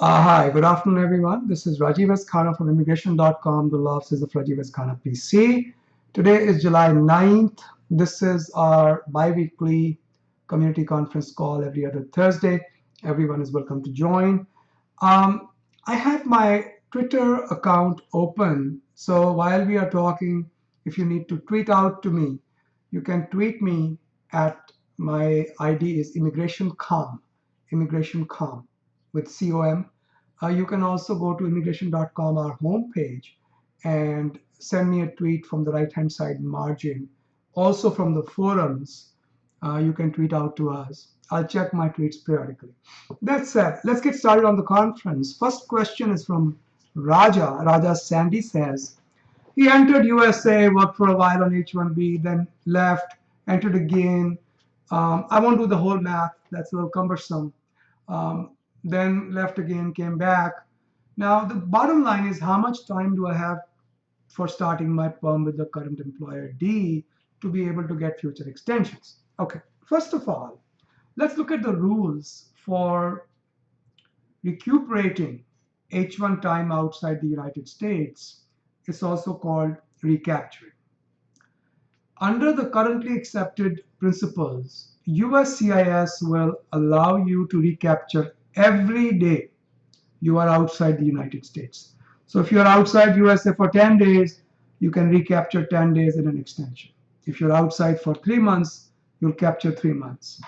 Hi, good afternoon, everyone. This is Rajiv Khanna from immigration.com, the law offices of Rajiv Khanna PC. Today is July 9th. This is our bi weekly community conference call every other Thursday. Everyone is welcome to join. Um, I have my Twitter account open. So while we are talking, if you need to tweet out to me, you can tweet me at my ID is immigration.com with COM. You can also go to immigration.com, our homepage, and send me a tweet from the right hand side margin. Also from the forums, you can tweet out to us. I'll check my tweets periodically. That said, let's get started on the conference. First question is from Raja. Raja Sandy says, he entered USA, worked for a while on H-1B, then left, entered again. I won't do the whole math, that's a little cumbersome. Then left again, came back. Now, the bottom line is how much time do I have for starting my PERM with the current employer D to be able to get future extensions? Okay, first of all, let's look at the rules for recuperating H1 time outside the United States. It's also called recapturing. Under the currently accepted principles, USCIS will allow you to recapture every day you are outside the United States. So if you're outside USA for 10 days, you can recapture 10 days in an extension. If you're outside for 3 months, you'll capture 3 months.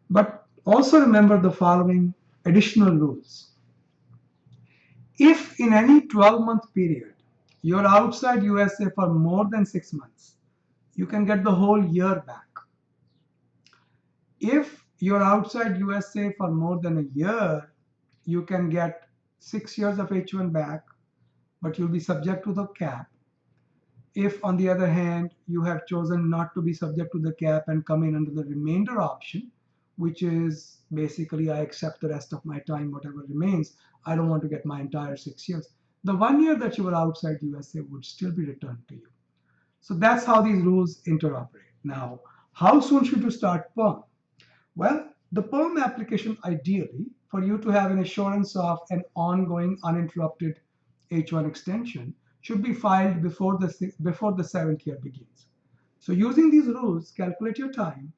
But also remember the following additional rules. If in any 12-month period you're outside USA for more than 6 months, you can get the whole year back. If you're outside USA for more than a year, you can get 6 years of H1 back, but you'll be subject to the cap. If, on the other hand, you have chosen not to be subject to the cap and come in under the remainder option, which is basically I accept the rest of my time, whatever remains, I don't want to get my entire 6 years. The 1 year that you were outside USA would still be returned to you. So that's how these rules interoperate. Now, how soon should you start PERM? Well, the PERM application ideally for you to have an assurance of an ongoing uninterrupted H1 extension should be filed before the 7th year begins. So using these rules, calculate your time,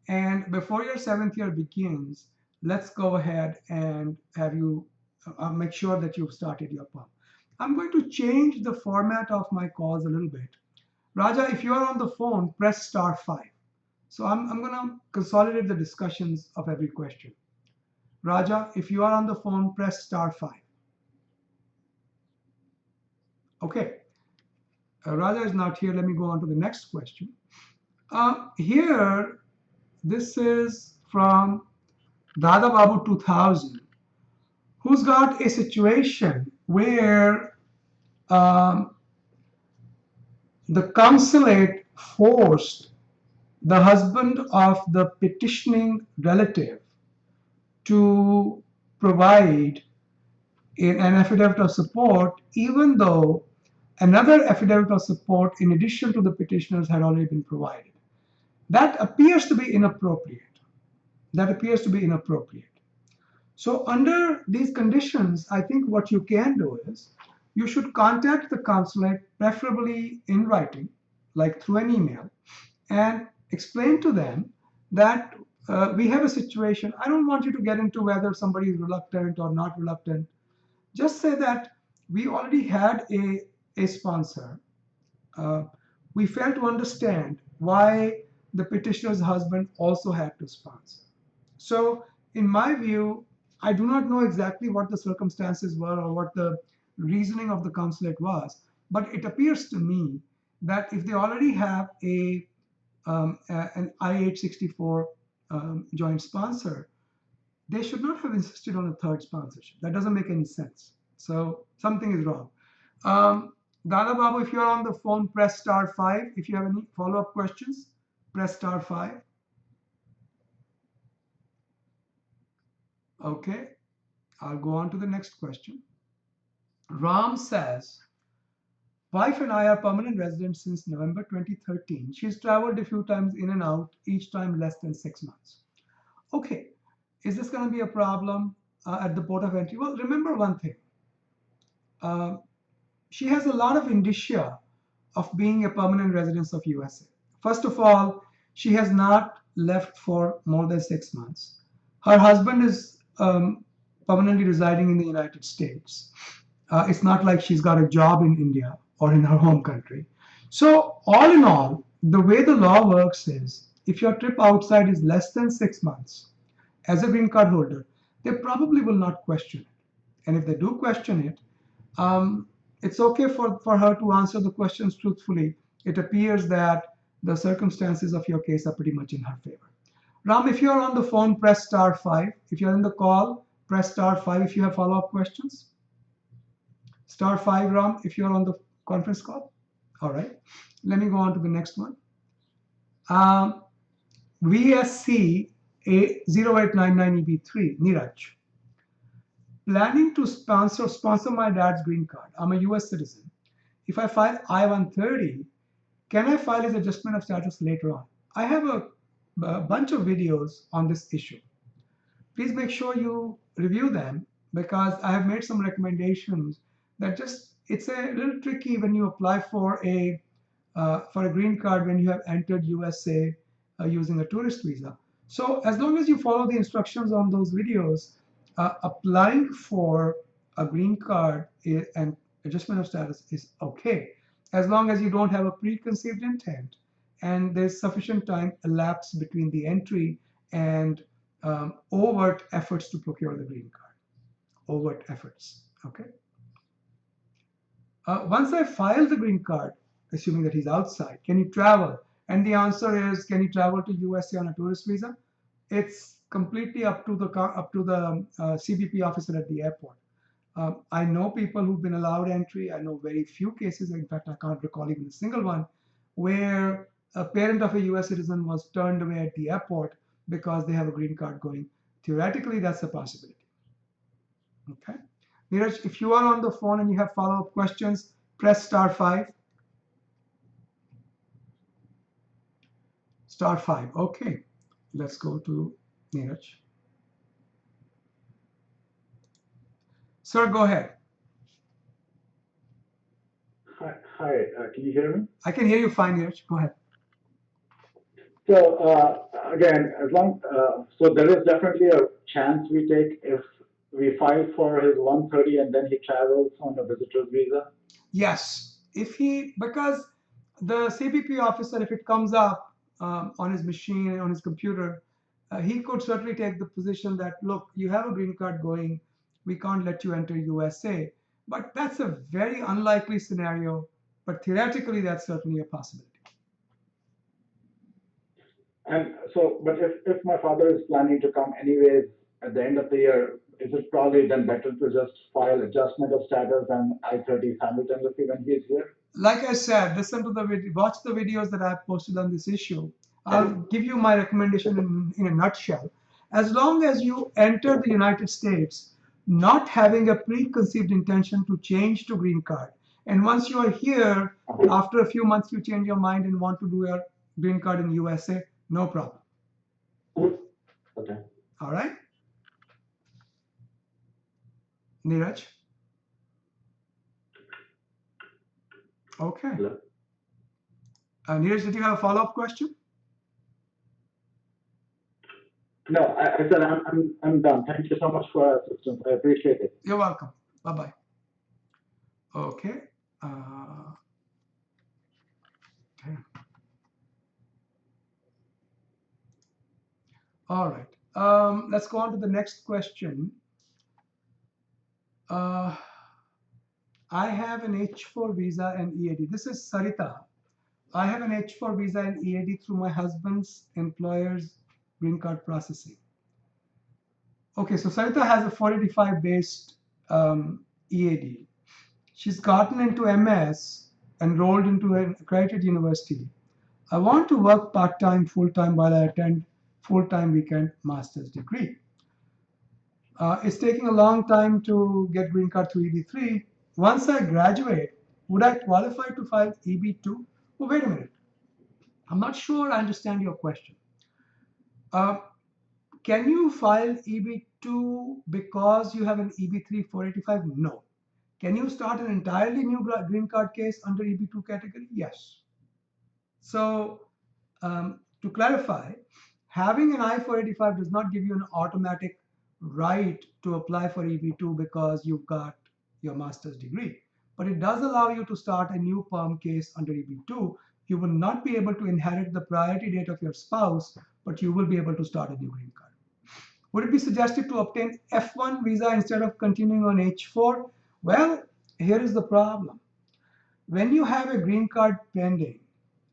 and before your 7th year begins, let's go ahead and have you make sure that you've started your PERM. I'm going to change the format of my calls a little bit. Raja, if you are on the phone, press star 5. So I'm going to consolidate the discussions of every question. Raja, if you are on the phone, press star 5. Okay. Raja is not here. Let me go on to the next question. Here, this is from Dada Babu 2000, who's got a situation where um, the consulate forced the husband of the petitioning relative to provide an affidavit of support, even though another affidavit of support in addition to the petitioners had already been provided. That appears to be inappropriate. That appears to be inappropriate. So under these conditions, I think what you can do is you should contact the consulate, preferably in writing, like through an email, and explain to them that we have a situation. I don't want you to get into whether somebody is reluctant or not reluctant. Just say that we already had a sponsor. Uh, we failed to understand why the petitioner's husband also had to sponsor. So, in my view, I do not know exactly what the circumstances were or what the reasoning of the consulate was, but it appears to me that if they already have an I-864 joint sponsor, they should not have insisted on a third sponsorship. That doesn't make any sense. So something is wrong. Dada Babu, if you're on the phone, press star 5. If you have any follow-up questions, press star 5. Okay, I'll go on to the next question. Ram says, wife and I are permanent residents since November 2013. She's traveled a few times in and out, each time less than 6 months. Okay, is this going to be a problem? at the port of entry? Well, remember one thing. Uh, she has a lot of indicia of being a permanent resident of USA. First of all, she has not left for more than 6 months. Her husband is permanently residing in the United States. It's not like she's got a job in India or in her home country. So, all in all, the way the law works is if your trip outside is less than 6 months, as a green card holder, they probably will not question it. And if they do question it, um, it's okay for her to answer the questions truthfully. It appears that the circumstances of your case are pretty much in her favor. Ram, if you're on the phone, press star 5. If you're in the call, press star 5 if you have follow up questions. Star 5, Ram, if you're on the conference call. All right. Let me go on to the next one. VSC 0899EB3, Niraj. Planning to sponsor my dad's green card. I'm a US citizen. If I file I-130, can I file his adjustment of status later on? I have a bunch of videos on this issue. Please make sure you review them because I have made some recommendations that just it's a little tricky when you apply for a green card when you have entered USA using a tourist visa. So as long as you follow the instructions on those videos, applying for a green card and adjustment of status is okay, as long as you don't have a preconceived intent and there's sufficient time elapsed between the entry and overt efforts to procure the green card. Overt efforts, okay? Once I file the green card, assuming that he's outside, can he travel? And the answer is, can he travel to USA on a tourist visa? It's completely up to the CBP officer at the airport. I know people who've been allowed entry. I know very few cases. In fact, I can't recall even a single one where a parent of a US citizen was turned away at the airport because they have a green card going. Theoretically, that's a possibility. Okay. Neeraj, if you are on the phone and you have follow-up questions, press star 5. Star 5. Okay. Let's go to Neeraj. Sir, go ahead. Hi, can you hear me? I can hear you fine, Neeraj. Go ahead. So again, so there is definitely a chance we take if we file for his 130 and then he travels on a visitor's visa. Yes, because the CBP officer, if it comes up on his machine, on his computer, he could certainly take the position that, look, you have a green card going, we can't let you enter USA. But that's a very unlikely scenario, but theoretically, that's certainly a possibility. And so, but if my father is planning to come anyways at the end of the year, is it probably then better to just file adjustment of status and I-30 simultaneously when he is here? Like I said, listen to the video, watch the videos that I've posted on this issue. I'll give you my recommendation in a nutshell. As long as you enter the United States not having a preconceived intention to change to green card, and once you are here, after a few months you change your mind and want to do your green card in USA, no problem. Okay. All right? Neeraj? Okay. Hello? Neeraj, did you have a follow-up question? No, I said I'm done. Thank you so much for your assistance. I appreciate it. You're welcome. Bye-bye. Okay. Okay. All right. Let's go on to the next question. I have an H4 visa and EAD. This is Sarita. I have an H4 visa and EAD through my husband's employer's green card processing. Okay, so Sarita has a 485 based EAD. She's gotten into MS, enrolled into an accredited university. I want to work part-time, full-time while I attend full-time weekend master's degree. It's taking a long time to get green card through EB3. Once I graduate, would I qualify to file EB2? Oh, wait a minute. I'm not sure I understand your question. Can you file EB2 because you have an EB3 485? No. Can you start an entirely new green card case under EB2 category? Yes. So, to clarify, having an I-485 does not give you an automatic right to apply for EB2 because you've got your master's degree. But it does allow you to start a new PERM case under EB2. You will not be able to inherit the priority date of your spouse, but you will be able to start a new green card. Would it be suggested to obtain F1 visa instead of continuing on H4? Well, here is the problem. When you have a green card pending,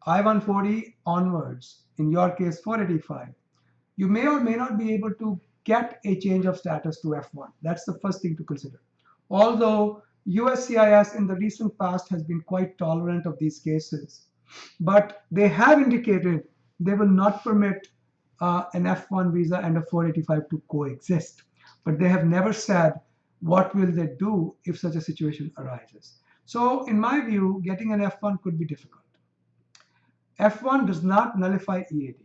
I-140 onwards, in your case 485, you may or may not be able to get a change of status to F1. That's the first thing to consider. Although USCIS in the recent past has been quite tolerant of these cases, but they have indicated they will not permit an F1 visa and a 485 to coexist. But they have never said what will they do if such a situation arises. So in my view, getting an F1 could be difficult. F1 does not nullify EAD.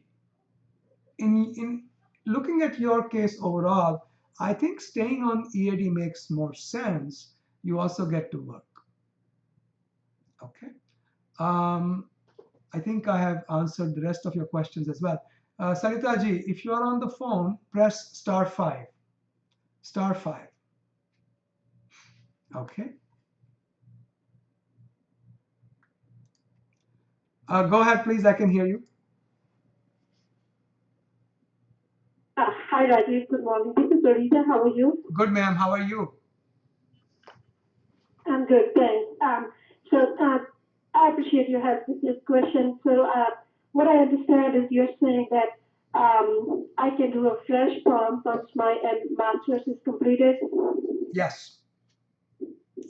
In looking at your case overall, I think staying on EAD makes more sense. You also get to work. Okay. I think I have answered the rest of your questions as well. Sarita ji, if you are on the phone, press star 5. Star 5. Okay. Go ahead, please. I can hear you. Hi, Rajiv. Good morning. This is Lorita. How are you? Good, ma'am. How are you? I'm good, thanks. I appreciate your help with this question. So, what I understand is you're saying that I can do a fresh form once my master's is completed. Yes.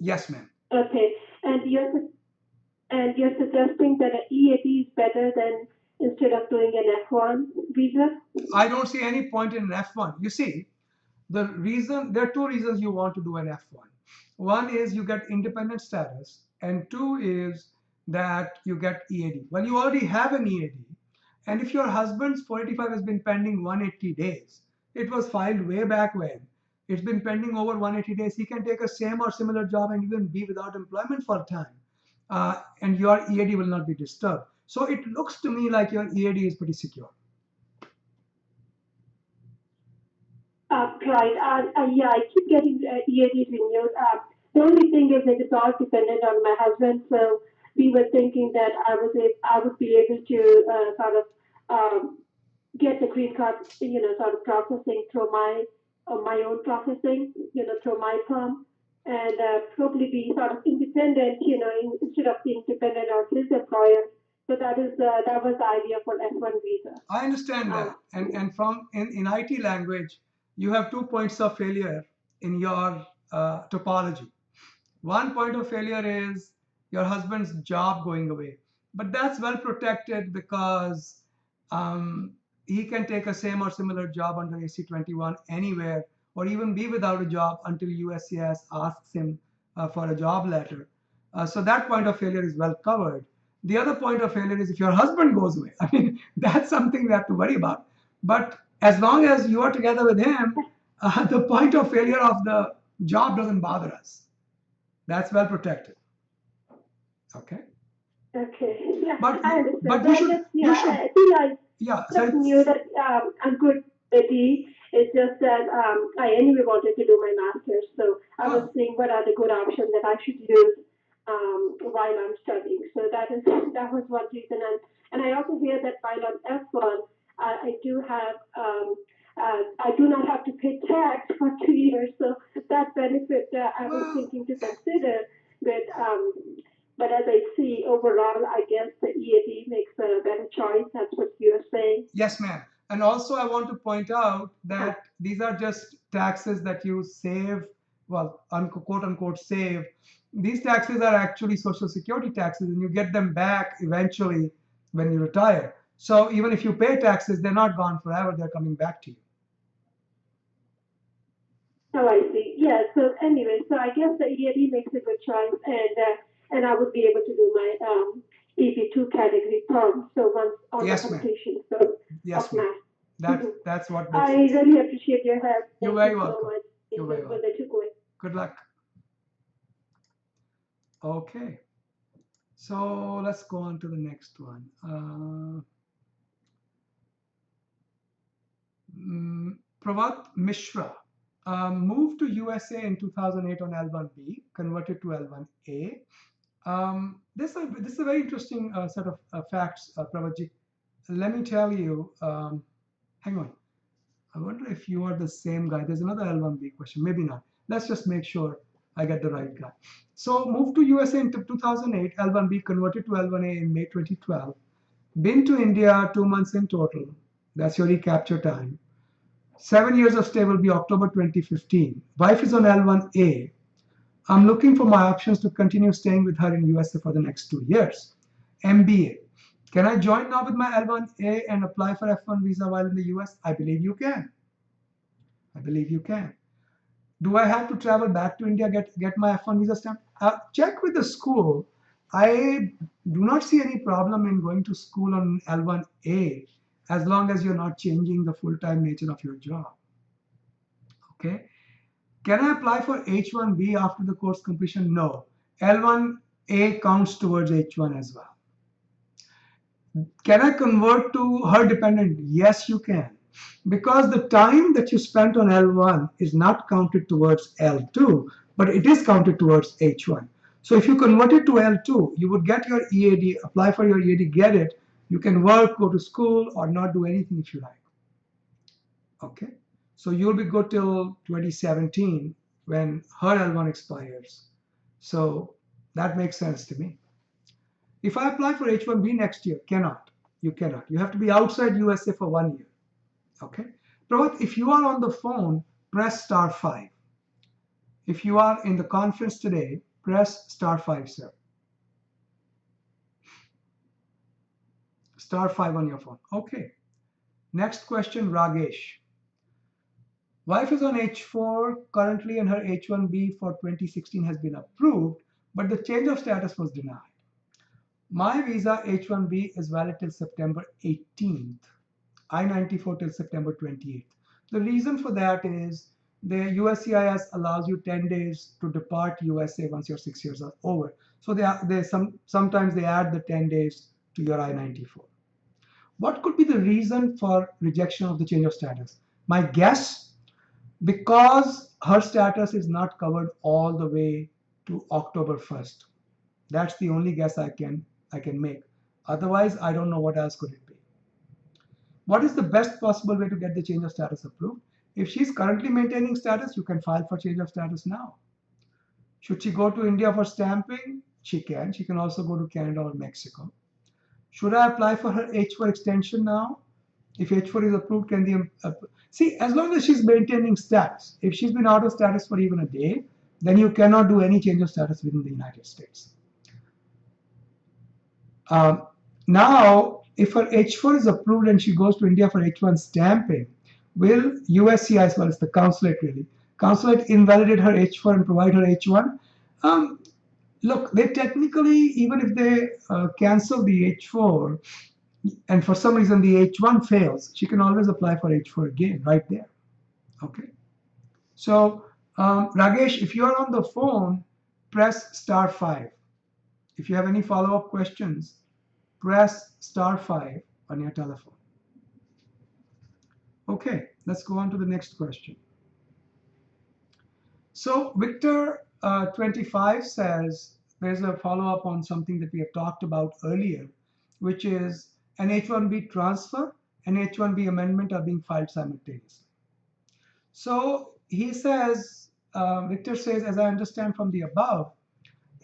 Yes, ma'am. Okay, and you're suggesting that an EAD is better than instead of doing an F1 visa? I don't see any point in an F1. You see, there are two reasons you want to do an F1. One is you get independent status, and two is that you get EAD. Well, you already have an EAD, and if your husband's 485 has been pending 180 days, it was filed way back when. It's been pending over 180 days. He can take a same or similar job and even be without employment for a time, and your EAD will not be disturbed. So it looks to me like your EAD is pretty secure. Right. Yeah, I keep getting EAD renewed. The only thing is that it's all dependent on my husband. So we were thinking that I would be able to sort of get the green card, sort of processing through my own processing, through my firm, and probably be sort of independent, instead of being dependent on his employer. So that was the idea for F1 visa. I understand that. And from in IT language, you have 2 points of failure in your topology. One point of failure is your husband's job going away, but that's well protected because he can take a same or similar job under AC-21 anywhere, or even be without a job until USCIS asks him for a job letter. So that point of failure is well covered. The other point of failure is if your husband goes away. I mean, that's something we have to worry about. But as long as you are together with him, the point of failure of the job doesn't bother us. That's well protected. Okay. Okay. Yeah, But I understand. but So you I should guess, you yeah, should I feel like yeah. just knew that I'm good with the. It's just that I anyway wanted to do my master's, so I was seeing what are the good options that I should use while I'm studying. So that was one reason, and I also hear that while on F1, I do have I do not have to pay tax for 2 years, so that benefit I was thinking to consider. But but as I see overall, I guess the EAD makes a better choice. That's what you're saying. Yes, ma'am. And also, I want to point out that these are just taxes that you save, well, quote unquote, save. These taxes are actually Social Security taxes, and you get them back eventually when you retire. So even if you pay taxes, they're not gone forever, they're coming back to you. Oh, I see. Yeah. So anyway, so I guess the EAD makes a good choice, and I would be able to do my EP2 category PERM. So once on the Yes, ma'am. completion so Yes, of ma'am. math. That's what makes I sense. really appreciate your help. You're Thank very you so welcome. much. It You're was very for welcome. the takeaway. Good luck. Okay. So let's go on to the next one. Pravat Mishra moved to USA in 2008 on L1B, converted to L1A. This is a very interesting set of facts, Pravatji. Let me tell you. Hang on. I wonder if you are the same guy. There's another L1B question. Maybe not. Let's just make sure I get the right guy. So moved to USA in 2008, L1B converted to L1A in May 2012. Been to India 2 months in total. That's your recapture time. 7 years of stay will be October 2015. Wife is on L1A. I'm looking for my options to continue staying with her in USA for the next 2 years. MBA. Can I join now with my L1A and apply for F1 visa while in the US? I believe you can. I believe you can. Do I have to travel back to India get my F1 visa stamp? Check with the school. I do not see any problem in going to school on L1A as long as you're not changing the full-time nature of your job. Okay. Can I apply for H1B after the course completion? No. L1A counts towards H1 as well. Can I convert to her dependent? Yes, you can. Because the time that you spent on L1 is not counted towards L2, but it is counted towards H1. So if you convert it to L2, you would get your EAD, apply for your EAD, get it. You can work, go to school, or not do anything if you like. Okay. So you'll be good till 2017 when her L1 expires. So that makes sense to me. If I apply for H1B next year, cannot. You cannot. You have to be outside USA for 1 year. Okay. Pravat, if you are on the phone, press *5. If you are in the conference today, press *5, sir. *5 on your phone. Okay. Next question, Ragesh. Wife is on H4 currently and her H1B for 2016 has been approved, but the change of status was denied. My visa H1B is valid till September 18th. I-94 till September 28th. The reason for that is the USCIS allows you 10 days to depart USA once your 6 years are over. So sometimes they add the 10 days to your I-94. What could be the reason for rejection of the change of status? My guess, because her status is not covered all the way to October 1st. That's the only guess I can make. Otherwise, I don't know what else could it be. What is the best possible way to get the change of status approved? If she's currently maintaining status, you can file for change of status now. Should she go to India for stamping? She can. She can also go to Canada or Mexico. Should I apply for her H4 extension now? If H4 is approved, can the see, as long as she's maintaining status, if she's been out of status for even a day, then you cannot do any change of status within the United States. Now, if her H4 is approved and she goes to India for H1 stamping, will USCIS, well, it's the consulate really, consulate invalidate her H4 and provide her H1? Look, they technically, even if they cancel the H4 and for some reason the H1 fails, she can always apply for H4 again right there. Okay. So, Ragesh, if you are on the phone, press *5. If you have any follow-up questions, press *5 on your telephone. Okay, let's go on to the next question. So Victor 25 says there's a follow-up on something that we have talked about earlier, which is an H1B transfer and H1B amendment are being filed simultaneously. So he says, Victor says, as I understand from the above,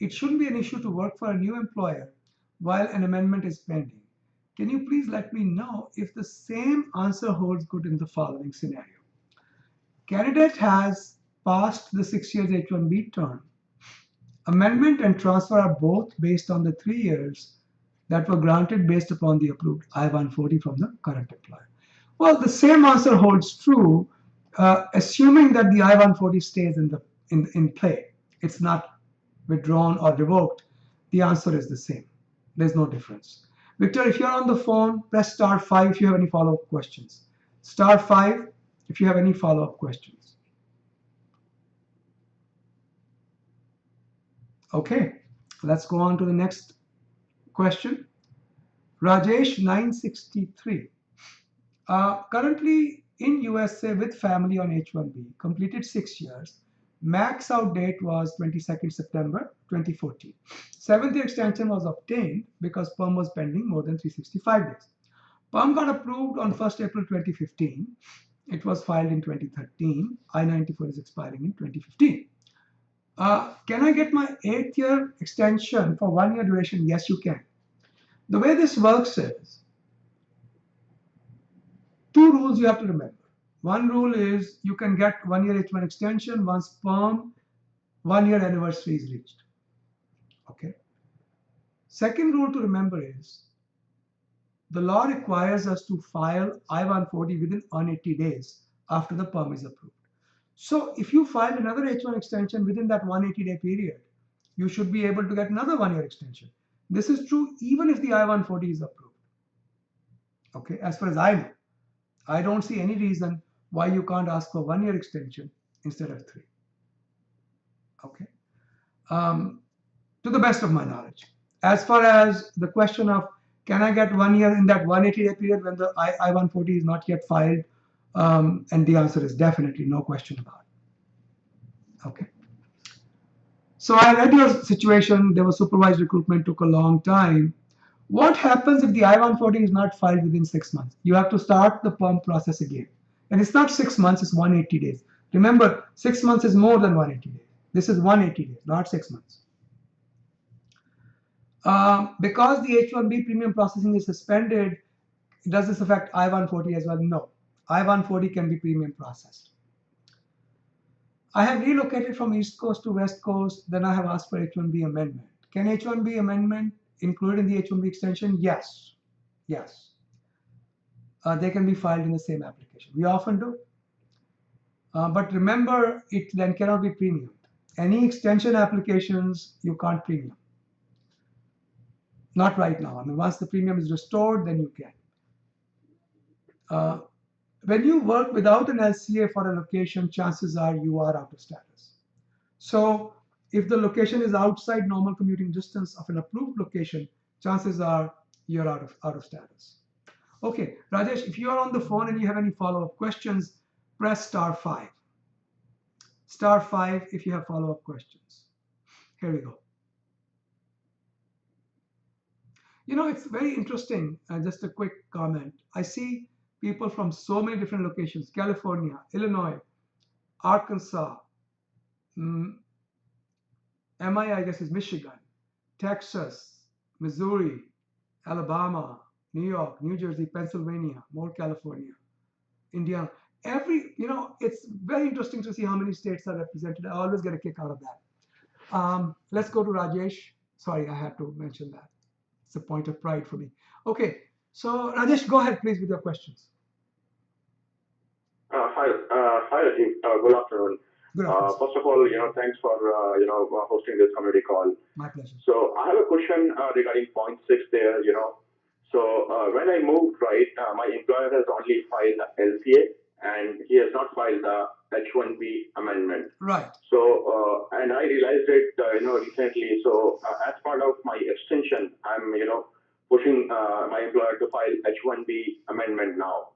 it shouldn't be an issue to work for a new employer while an amendment is pending. Can you please let me know if the same answer holds good in the following scenario? Candidate has passed the 6 years H1B term. Amendment and transfer are both based on the 3 years that were granted based upon the approved I-140 from the current employer. Well, the same answer holds true, assuming that the I-140 stays in play. It's not withdrawn or revoked. The answer is the same. There's no difference. Victor, if you're on the phone, press *5 if you have any follow-up questions. *5 if you have any follow-up questions. Okay, let's go on to the next question. Rajesh 963. Currently in USA with family on H-1B, completed 6 years. Max out date was 22nd September 2014. 7th year extension was obtained because PERM was pending more than 365 days. PERM got approved on 1st April 2015. It was filed in 2013. I-94 is expiring in 2015. Can I get my 8th year extension for 1 year duration? Yes, you can. The way this works is, two rules you have to remember. One rule is you can get 1 year H1 extension once PERM 1 year anniversary is reached. Okay. Second rule to remember is the law requires us to file I-140 within 180 days after the PERM is approved. So if you file another H1 extension within that 180-day period, you should be able to get another 1 year extension. This is true even if the I-140 is approved. Okay, as far as I know, I don't see any reason why you can't ask for 1 year extension instead of 3. Okay, to the best of my knowledge. As far as the question of can I get 1 year in that 180-day period when the I-140 is not yet filed, and the answer is definitely no question about it. Okay. So I read your situation. There was supervised recruitment, took a long time. What happens if the I-140 is not filed within 6 months? You have to start the PERM process again. And it's not 6 months, it's 180 days. Remember, 6 months is more than 180 days. This is 180 days, not 6 months. Because the H-1B premium processing is suspended, does this affect I-140 as well? No. I-140 can be premium processed. I have relocated from East Coast to West Coast, then I have asked for H-1B amendment. Can H-1B amendment include in the H-1B extension? Yes. Yes. They can be filed in the same application. We often do. But remember, it then cannot be premium. Any extension applications, you can't premium. Not right now. I mean, once the premium is restored, then you can. When you work without an LCA for a location, chances are you are out of status. So if the location is outside normal commuting distance of an approved location, chances are you're out of status. Okay, Rajesh, if you are on the phone and you have any follow-up questions, press *5. *5 if you have follow-up questions. Here we go. You know, it's very interesting. Just a quick comment. I see people from so many different locations: California, Illinois, Arkansas, MI, I guess is Michigan, Texas, Missouri, Alabama, New York, New Jersey, Pennsylvania, more California, Indiana. It's very interesting to see how many states are represented. I always get a kick out of that. Let's go to Rajesh. Sorry, I had to mention that. It's a point of pride for me. Okay, so Rajesh, go ahead, please, with your questions. Hi, Rajiv. Good afternoon. Good afternoon. First of all, thanks for hosting this community call. My pleasure. So I have a question regarding point 6 there. So when I moved, right, my employer has only filed the LCA and he has not filed the H-1B amendment. Right. So and I realized it, recently. So as part of my extension, I'm pushing my employer to file H-1B amendment now.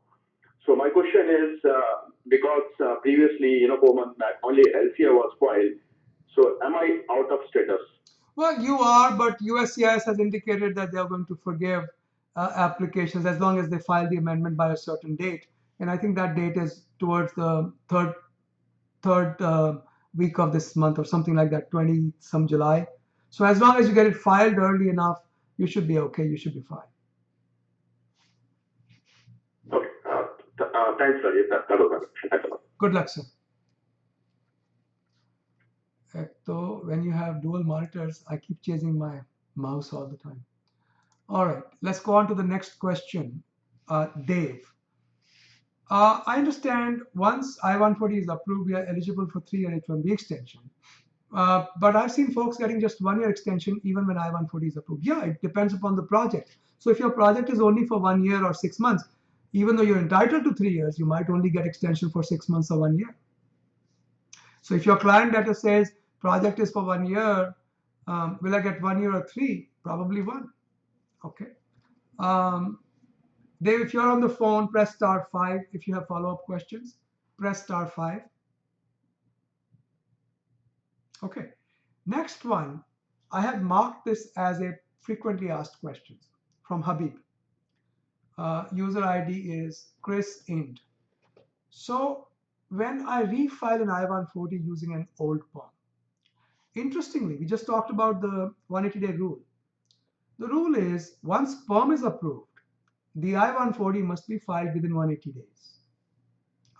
So my question is, because previously, 4 months back, only LCA was filed. So am I out of status? Well, you are, but USCIS has indicated that they are going to forgive applications as long as they file the amendment by a certain date. And I think that date is towards the third week of this month or something like that, 20 some July. So as long as you get it filed early enough, you should be okay. You should be fine. Okay. Thanks, Rajiv. That was my question. Thanks a lot. Good luck, sir. So when you have dual monitors, I keep chasing my mouse all the time. All right, let's go on to the next question. Dave. I understand once I-140 is approved, we are eligible for 3-year H-1B extension. But I've seen folks getting just 1 year extension even when I-140 is approved. Yeah, it depends upon the project. So if your project is only for 1 year or 6 months, Even though you're entitled to 3 years, you might only get extension for 6 months or 1 year. So if your client letter says project is for 1 year, will I get 1 year or 3? Probably 1. Okay. Dave, if you're on the phone, press *5. If you have follow-up questions, press *5. Okay. Next one, I have marked this as a frequently asked questions from Habib. User ID is Chris Ind. So when I refile an I-140 using an old PERM, interestingly, we just talked about the 180-day rule. The rule is once PERM is approved, the I-140 must be filed within 180 days.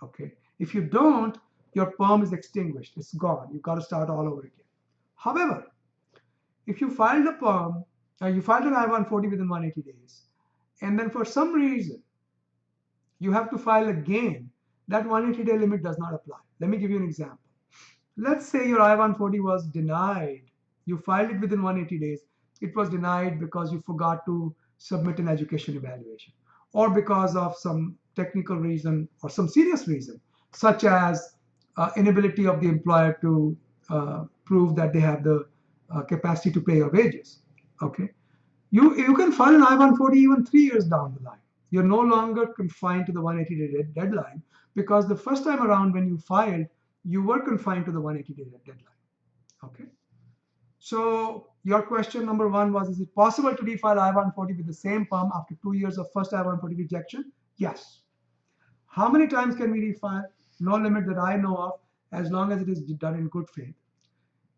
Okay. If you don't, your PERM is extinguished. It's gone. You've got to start all over again. However, if you filed a PERM, you filed an I-140 within 180 days, and then for some reason you have to file again, that 180-day limit does not apply. Let me give you an example. Let's say your I-140 was denied. You filed it within 180 days. It was denied because you forgot to submit an education evaluation, or because of some technical reason or some serious reason, such as inability of the employer to prove that they have the capacity to pay your wages. Okay, you can file an I-140 even 3 years down the line. You're no longer confined to the 180-day deadline, because the first time around when you filed, you were confined to the 180-day deadline. Okay. So your question number 1 was, is it possible to refile I-140 with the same PERM after 2 years of first I-140 rejection? Yes. How many times can we refile? No limit that I know of, as long as it is done in good faith.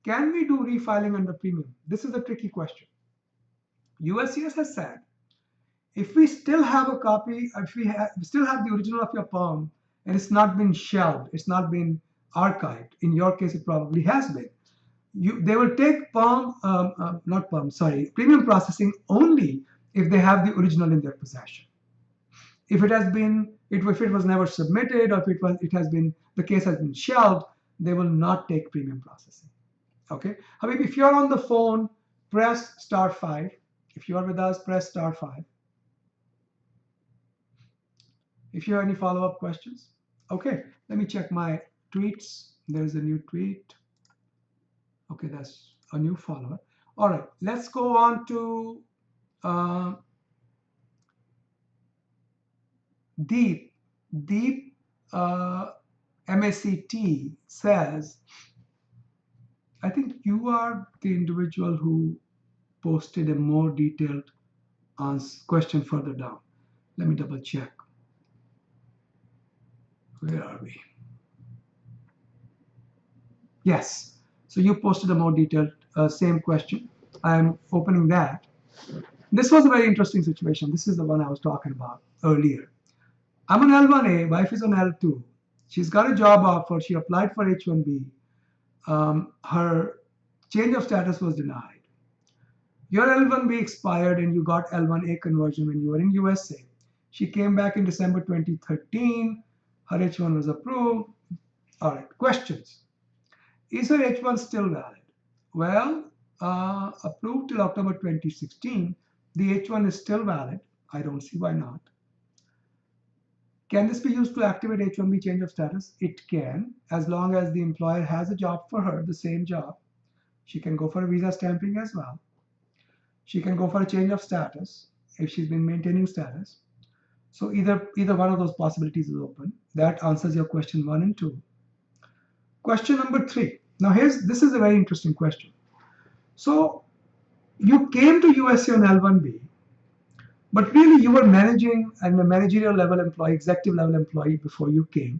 Can we do refiling under premium? This is a tricky question. USCIS has said, if we still have a copy, if we still have the original of your PERM and it's not been shelved, it's not been archived, in your case it probably has been, they will take premium processing only if they have the original in their possession. If it was never submitted, or if the case has been shelved, they will not take premium processing. Okay. However, if you're on the phone, press *5. If you are with us, press *5. If you have any follow-up questions. Okay, let me check my tweets. There's a new tweet. Okay, that's a new follower. All right, let's go on to Deep. Deep MACT says, I think you are the individual who posted a more detailed question further down. Let me double check. Where are we? Yes. So you posted a more detailed same question. I'm opening that. This was a very interesting situation. This is the one I was talking about earlier. I'm on L1A, wife is on L2. She's got a job offer. She applied for H1B. Her change of status was denied. Your L1B expired and you got L1A conversion when you were in USA. She came back in December 2013. Her H1 was approved. All right, questions. Is her H1 still valid? Well, approved till October 2016. The H1 is still valid. I don't see why not. Can this be used to activate H1B change of status? It can, as long as the employer has a job for her, the same job. She can go for a visa stamping as well. She can go for a change of status if she's been maintaining status. So either one of those possibilities is open. That answers your question 1 and 2. Question number 3. Now this is a very interesting question. So you came to USA on L1B, but really you were managing and a managerial level employee, executive level employee before you came.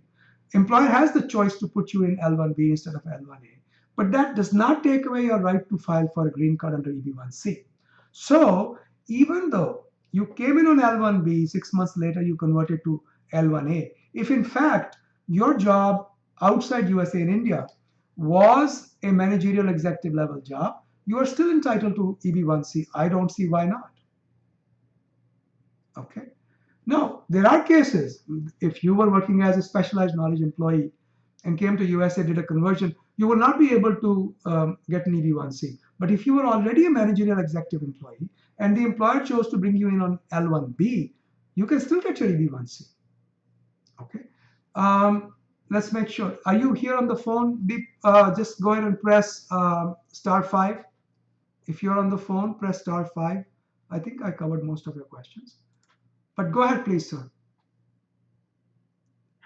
Employer has the choice to put you in L1B instead of L1A, but that does not take away your right to file for a green card under EB1C. So even though you came in on L1B, 6 months later you converted to L1A, if in fact your job outside USA in India was a managerial executive level job, you are still entitled to EB1C. I don't see why not. Okay. Now, there are cases, if you were working as a specialized knowledge employee and came to USA, did a conversion, you will not be able to get an EB1C. But if you were already a managerial executive employee and the employer chose to bring you in on L1B, you can still get your EB1C. Okay. Let's make sure. Are you here on the phone? Deep, just go ahead and press *5. If you're on the phone, press *5. I think I covered most of your questions. But go ahead, please, sir.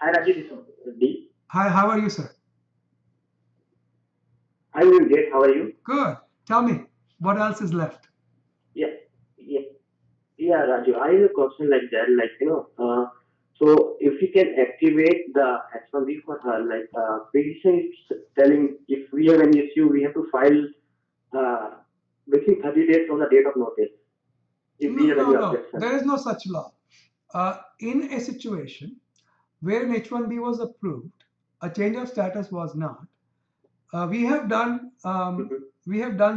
Hi, Rajiv. This is D. Hi, how are you, sir? I'm doing great. How are you? Good. Tell me, what else is left? Yeah, yeah, yeah, Rajiv. I have a question like that. So if you can activate the H1B for her, petition is telling if we have any issue, we have to file uh, within 30 days from the date of notice. If we have any objection. There is no such law. In a situation where an H1B was approved, a change of status was not. We have done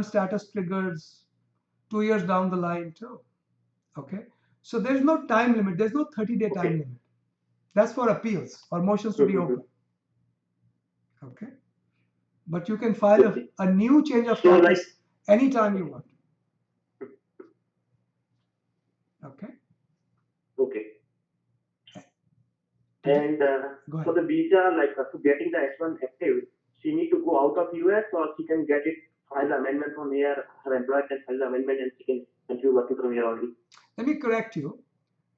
status triggers 2 years down the line too. Okay, so there's no time limit. There's no 30-day time limit. That's for appeals or motions to reopen. Okay, but you can file a new change of status anytime you want. Okay. Okay. And for the visa, for getting the H1 active, she need to go out of US, or she can get it, file the amendment from here. Her employer can file the amendment, and she can continue working from here only. Let me correct you.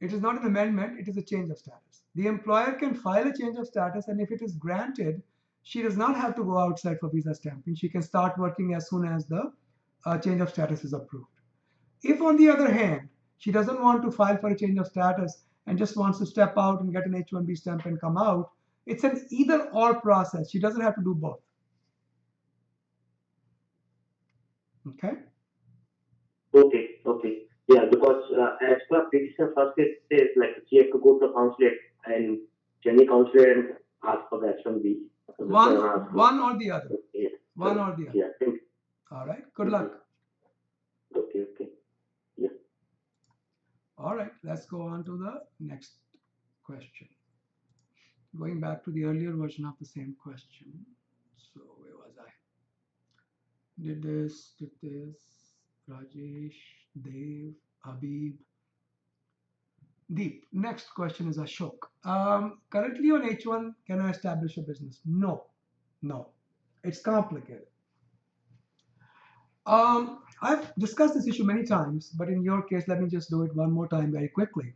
It is not an amendment, it is a change of status. The employer can file a change of status, and if it is granted, she does not have to go outside for visa stamping. She can start working as soon as the change of status is approved. If, on the other hand, she doesn't want to file for a change of status and just wants to step out and get an H1B stamp and come out, it's an either-or process. She doesn't have to do both. Okay? Okay. Yeah, because as per petition first it says she have to go to the consulate and any consulate and ask for the H1B. One or the other. Yeah. One or the other. Yeah. All right. Good luck. Okay. Yeah. All right. Let's go on to the next question. Going back to the earlier version of the same question. So where was I? Did this, Rajesh, Dev, Habib, Deep. Next question is Ashok. Currently on H1, can I establish a business? No. It's complicated. I've discussed this issue many times, but in your case, let me just do it one more time very quickly.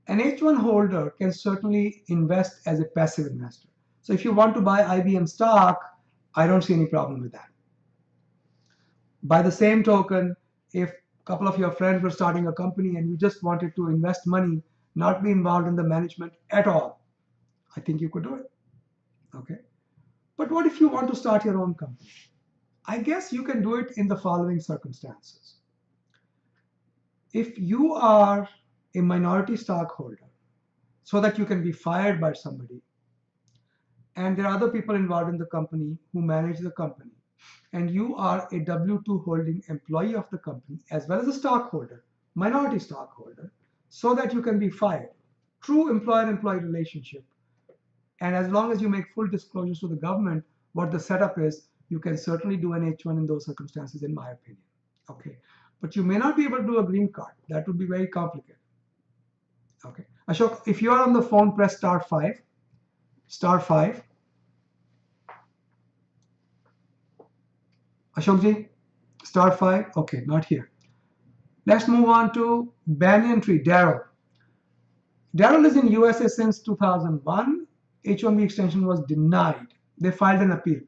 An H1 holder can certainly invest as a passive investor. So if you want to buy IBM stock, I don't see any problem with that. By the same token, if a couple of your friends were starting a company and you just wanted to invest money, not be involved in the management at all, I think you could do it. Okay. But what if you want to start your own company? I guess you can do it in the following circumstances. If you are a minority stockholder, so that you can be fired by somebody, and there are other people involved in the company who manage the company, and you are a W-2 holding employee of the company as well as a stockholder, minority stockholder, so that you can be fired. True employer-employee relationship. And as long as you make full disclosures to the government what the setup is, you can certainly do an H1 in those circumstances, in my opinion. Okay, but you may not be able to do a green card. That would be very complicated. Okay, Ashok, if you are on the phone, press *5. *5. Ashokji, *5. Okay, not here. Let's move on to Banyan Tree, Daryl. Daryl is in USA since 2001. H1B extension was denied. They filed an appeal.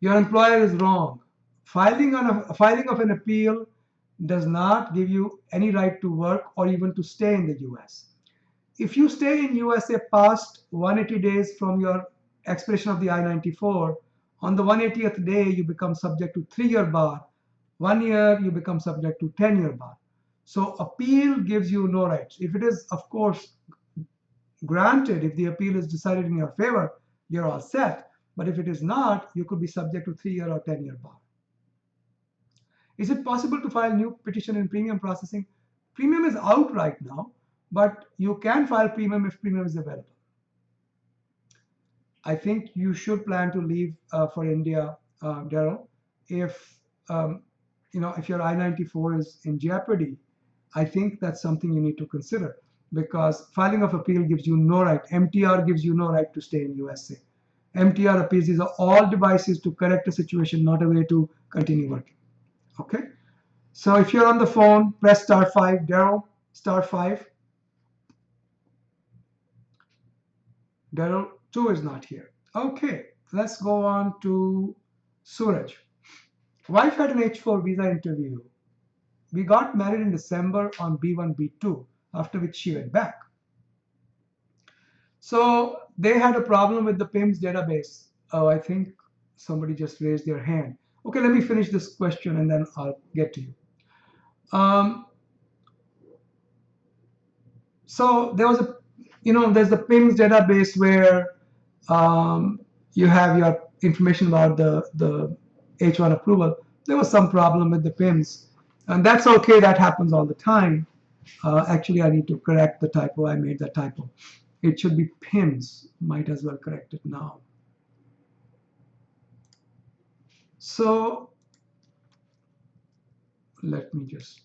Your employer is wrong. Filing of an appeal does not give you any right to work or even to stay in the US. If you stay in USA past 180 days from your expiration of the I-94, on the 180th day, you become subject to 3-year bar. 1 year, you become subject to 10-year bar. So appeal gives you no rights. If it is, of course, granted, if the appeal is decided in your favor, you're all set. But if it is not, you could be subject to 3-year or 10-year bar. Is it possible to file new petition in premium processing? Premium is out right now, but you can file premium if premium is available. I think you should plan to leave for India, Daryl. If if your I-94 is in jeopardy, I think that's something you need to consider. because filing of appeal gives you no right. MTR gives you no right to stay in USA. MTR appeals, these are all devices to correct a situation, not a way to continue working. Okay? So if you're on the phone, press star 5. Daryl, star 5. Daryl 2 is not here. Okay, let's go on to Suraj. Wife had an H4 visa interview. We got married in December on B1, B2, after which she went back. So they had a problem with the PIMS database. Oh, I think somebody just raised their hand. Okay, let me finish this question and then I'll get to you. So there was there's the PIMS database where you have your information about the H1 approval. There was some problem with the PIMS, and that's okay. That happens all the time. Actually, I need to correct the typo. I made that typo. It should be PIMS. Might as well correct it now. So let me just.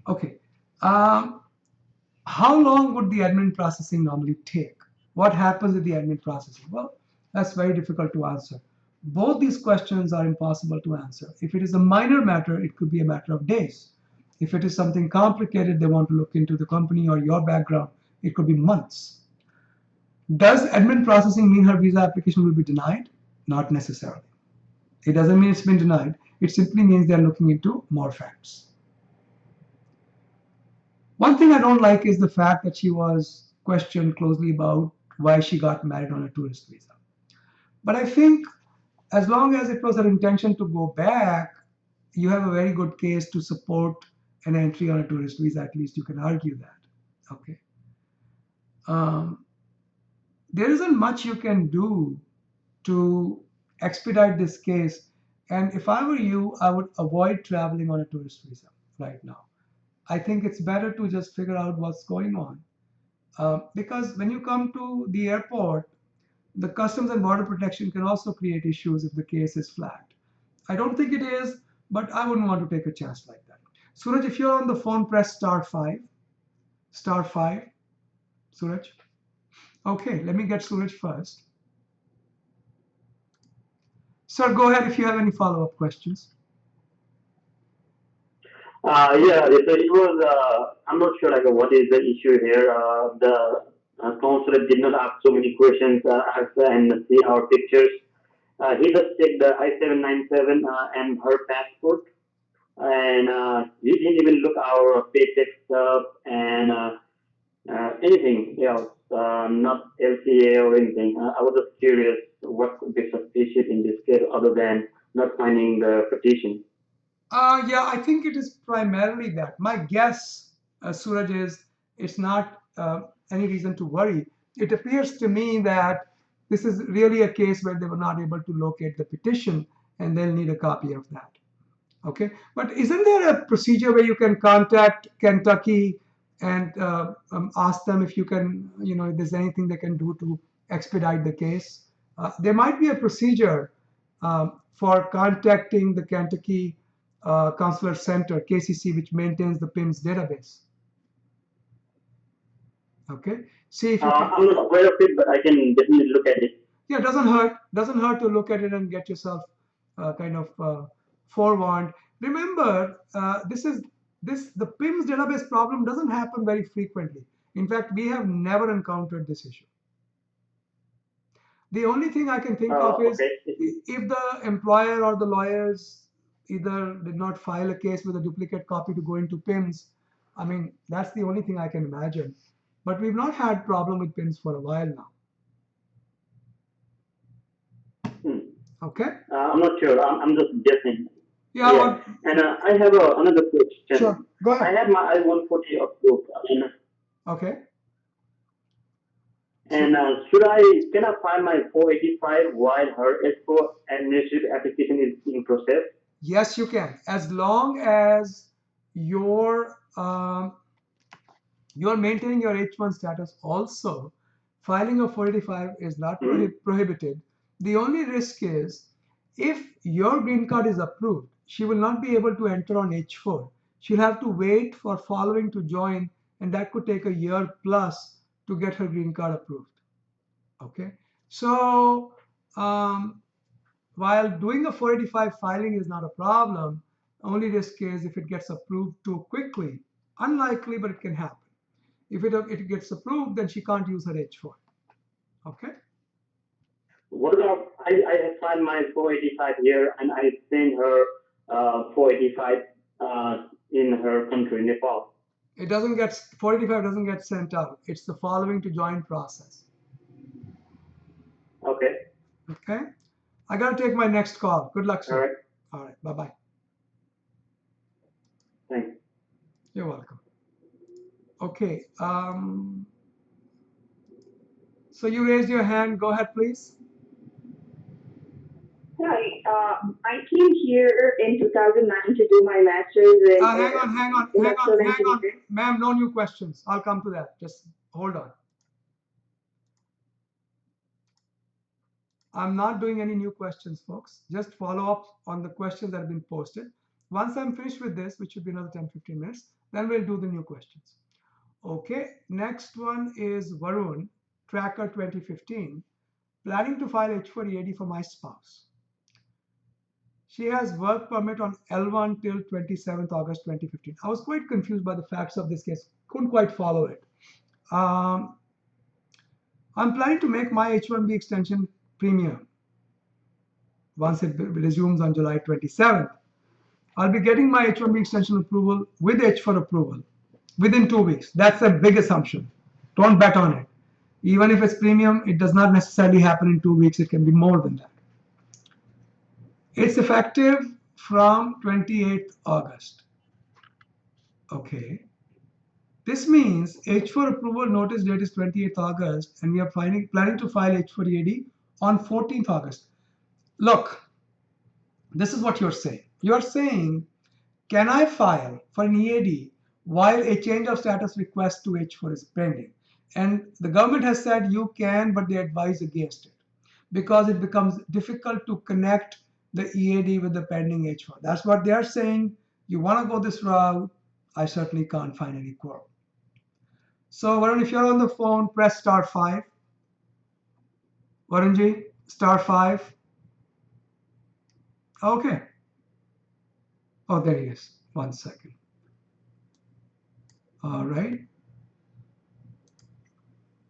Okay. How long would the admin processing normally take? What happens with the admin processing? Well, that's very difficult to answer. Both these questions are impossible to answer. If it is a minor matter, it could be a matter of days. If it is something complicated, they want to look into the company or your background, it could be months. Does admin processing mean her visa application will be denied? Not necessarily. It doesn't mean it's been denied. It simply means they're looking into more facts. One thing I don't like is the fact that she was questioned closely about why she got married on a tourist visa. But I think as long as it was her intention to go back, you have a very good case to support an entry on a tourist visa. At least you can argue that. Okay. There isn't much you can do to expedite this case. And if I were you, I would avoid traveling on a tourist visa right now. I think it's better to just figure out what's going on. Because when you come to the airport, the Customs and Border Protection can also create issues if the case is flagged. I don't think it is, but I wouldn't want to take a chance like that. Suraj, if you're on the phone, press star 5. Star 5. Suraj. Okay, let me get Suraj first. Sir, go ahead if you have any follow-up questions. Yeah, so it was, I'm not sure like what is the issue here. The consulate did not ask so many questions and see our pictures. He just checked the I-797 and her passport, and he didn't even look our paycheck stuff and anything else, not LCA or anything. I was just curious what could be suspicious in this case other than not finding the petition. Yeah, I think it is primarily that. My guess, Suraj, is it's not any reason to worry. It appears to me that this is really a case where they were not able to locate the petition and they'll need a copy of that. Okay, but isn't there a procedure where you can contact Kentucky and ask them if you can, if there's anything they can do to expedite the case? There might be a procedure for contacting the Kentucky Consular Center, KCC, which maintains the PIMS database. Okay, see if you can. I'm not aware of it, but I can definitely look at it. Yeah, it doesn't hurt. Doesn't hurt to look at it and get yourself kind of forewarned. Remember, the PIMS database problem doesn't happen very frequently. In fact, we have never encountered this issue. The only thing I can think of is Okay. if the employer or the lawyers either did not file a case with a duplicate copy to go into PIMS. I mean, that's the only thing I can imagine. But we've not had problem with PIMS for a while now. Okay. I'm not sure. I'm just guessing. Yeah. Yeah. And I have another question. Sure. Go ahead. I have my I-140 approved. Okay. And can I file my 485 while her S4 administrative application is in process? Yes, you can, as long as you're maintaining your H1 status. Also, filing a 485 is not prohibited. The only risk is If your green card is approved, she will not be able to enter on H4. She'll have to wait for following to join, and that could take a year plus to get her green card approved. Okay, so while doing a 485 filing is not a problem, only risk is if it gets approved too quickly. Unlikely, but it can happen. If it gets approved, then she can't use her H4. Okay. What about I filed my 485 here and I send her 485 in her country, Nepal. It doesn't get 485 doesn't get sent out. It's the following to join process. Okay. Okay. I gotta take my next call. Good luck, sir. All right. All right. Bye bye. Thanks. You're welcome. Okay. So you raised your hand. Go ahead, please. Hi, I came here in 2009 to do my master's in Hang on. electrical engineering. Ma'am, no new questions. I'll come to that. Just hold on. I'm not doing any new questions, folks. Just follow up on the questions that have been posted. Once I'm finished with this, which should be another 10-15 minutes, then we'll do the new questions. Okay, next one is Varun, Tracker 2015, planning to file H4EAD for my spouse. She has work permit on L1 till 27th August 2015. I was quite confused by the facts of this case. Couldn't quite follow it. I'm planning to make my H1B extension premium once it resumes on July 27th. I'll be getting my H1B extension approval with H4 approval within 2 weeks. That's a big assumption. Don't bet on it. Even if it's premium, it does not necessarily happen in 2 weeks. It can be more than that. It's effective from 28th August. Okay. This means H4 approval notice date is 28th August, and we are planning to file H4EAD on 14th August. Look, this is what you're saying. You're saying, can I file for an EAD while a change of status request to H4 is pending? And the government has said you can, but they advise against it because it becomes difficult to connect the EAD with the pending H4. That's what they are saying. You want to go this route, I certainly can't find any quarrel. So Varun, if you're on the phone, press *5. Varunji, *5. Okay. Oh, there he is. 1 second. All right.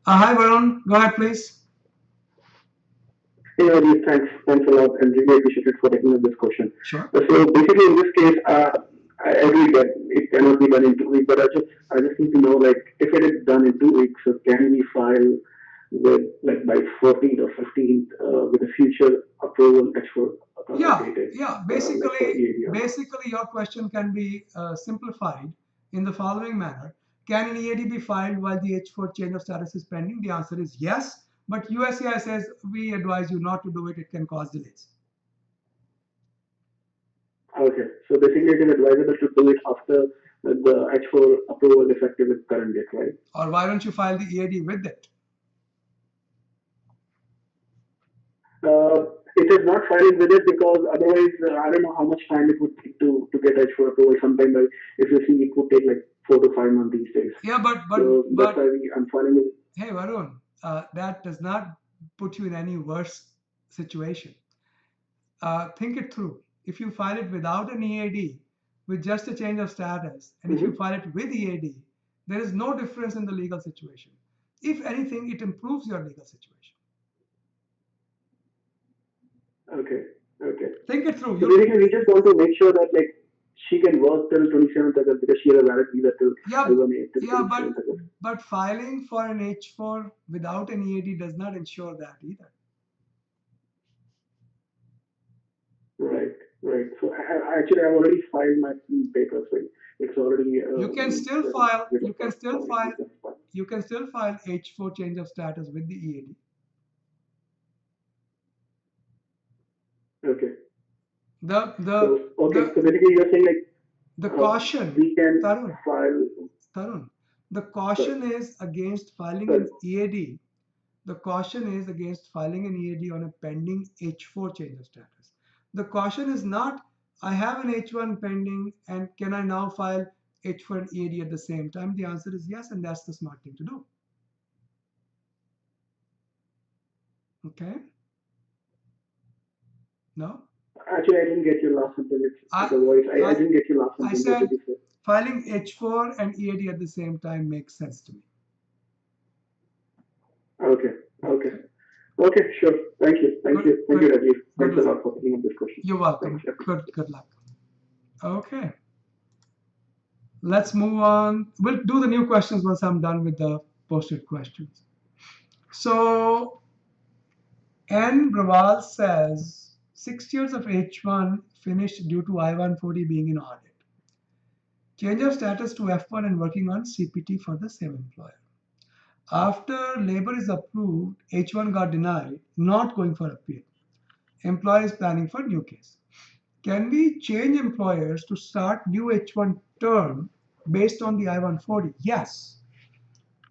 Hi, Varun. Go ahead, please. Hey, Rajiv, thanks a lot, and really appreciate it for taking up this question. Sure. So basically, in this case, I agree that it cannot be done in 2 weeks, but I just need to know, like, if it is done in 2 weeks, so can we file with, like, by 14th or 15th with a future approval H4 dated? Basically, your question can be simplified in the following manner. Can an EAD be filed while the H4 change of status is pending? The answer is yes, but USCIS says we advise you not to do it. It can cause delays. Okay, so basically it is advisable to do it after the H4 approval effective with current date, right? Or why don't you file the EAD with it? It is not filing with it because otherwise I don't know how much time it would take to get H4 approval. Sometimes if you see, it would take like 4 to 5 months these days. Yeah, but that's why I'm filing it. Hey Varun, that does not put you in any worse situation. Think it through. If you file it without an EAD, with just a change of status, and if you file it with EAD, there is no difference in the legal situation. If anything, it improves your legal situation. Okay. Think it through. So basically, we just want to make sure that like she can work till 27th August because she has a valid visa till but filing for an H4 without an EAD does not ensure that either. Right. So I've already filed my papers. So it's already. You can still file. You can still file H4 change of status with the EAD. Okay. So basically you're saying like the caution. We can file. Tarun, the caution is against filing an EAD. The caution is against filing an EAD on a pending H4 change of status. The caution is not, I have an H1 pending and can I now file H4 and EAD at the same time? The answer is yes, and that's the smart thing to do. Okay? No? Actually, I didn't get your last sentence. I, The voice. I didn't get your last I sentence. What said did you say? filing H4 and EAD at the same time makes sense to me. Okay. Okay. Okay. Sure. Thank you. Thank you. Thank you, Rajiv. Thanks a luck. lot for picking up this question. You're welcome. Thanks. Good luck. Okay. Let's move on. We'll do the new questions once I'm done with the posted questions. So N. Brawal says 6 years of H1 finished due to I-140 being in audit. Change of status to F1 and working on CPT for the same employer. After labor is approved, H1 got denied, not going for appeal. Employer is planning for new case. Can we change employers to start new H1 term based on the I-140? Yes,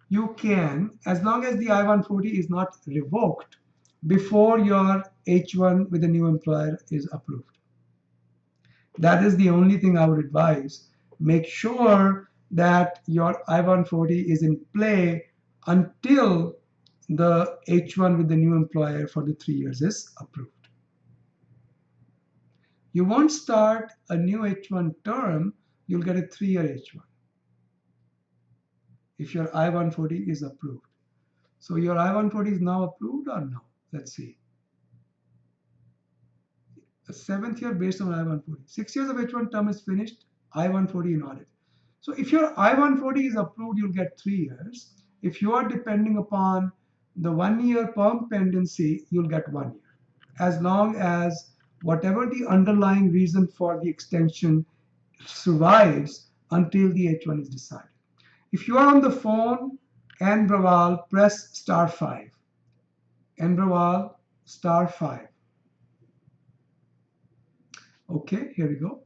you can, as long as the I-140 is not revoked before your H1 with the new employer is approved. That is the only thing I would advise. Make sure that your I-140 is in play until the H1 with the new employer for the 3 years is approved. You won't start a new H1 term, you'll get a 3-year H1 if your I-140 is approved. So your I-140 is now approved or no? Let's see. The 7th year based on I-140. 6 years of H1 term is finished, I-140 in audit. So if your I-140 is approved, you'll get 3 years. If you are depending upon the 1-year PERM pendency, you'll get 1 year. As long as whatever the underlying reason for the extension survives until the H1 is decided. If you are on the phone, N. Brawal, press *5. N. Brawal, *5. Okay, here we go.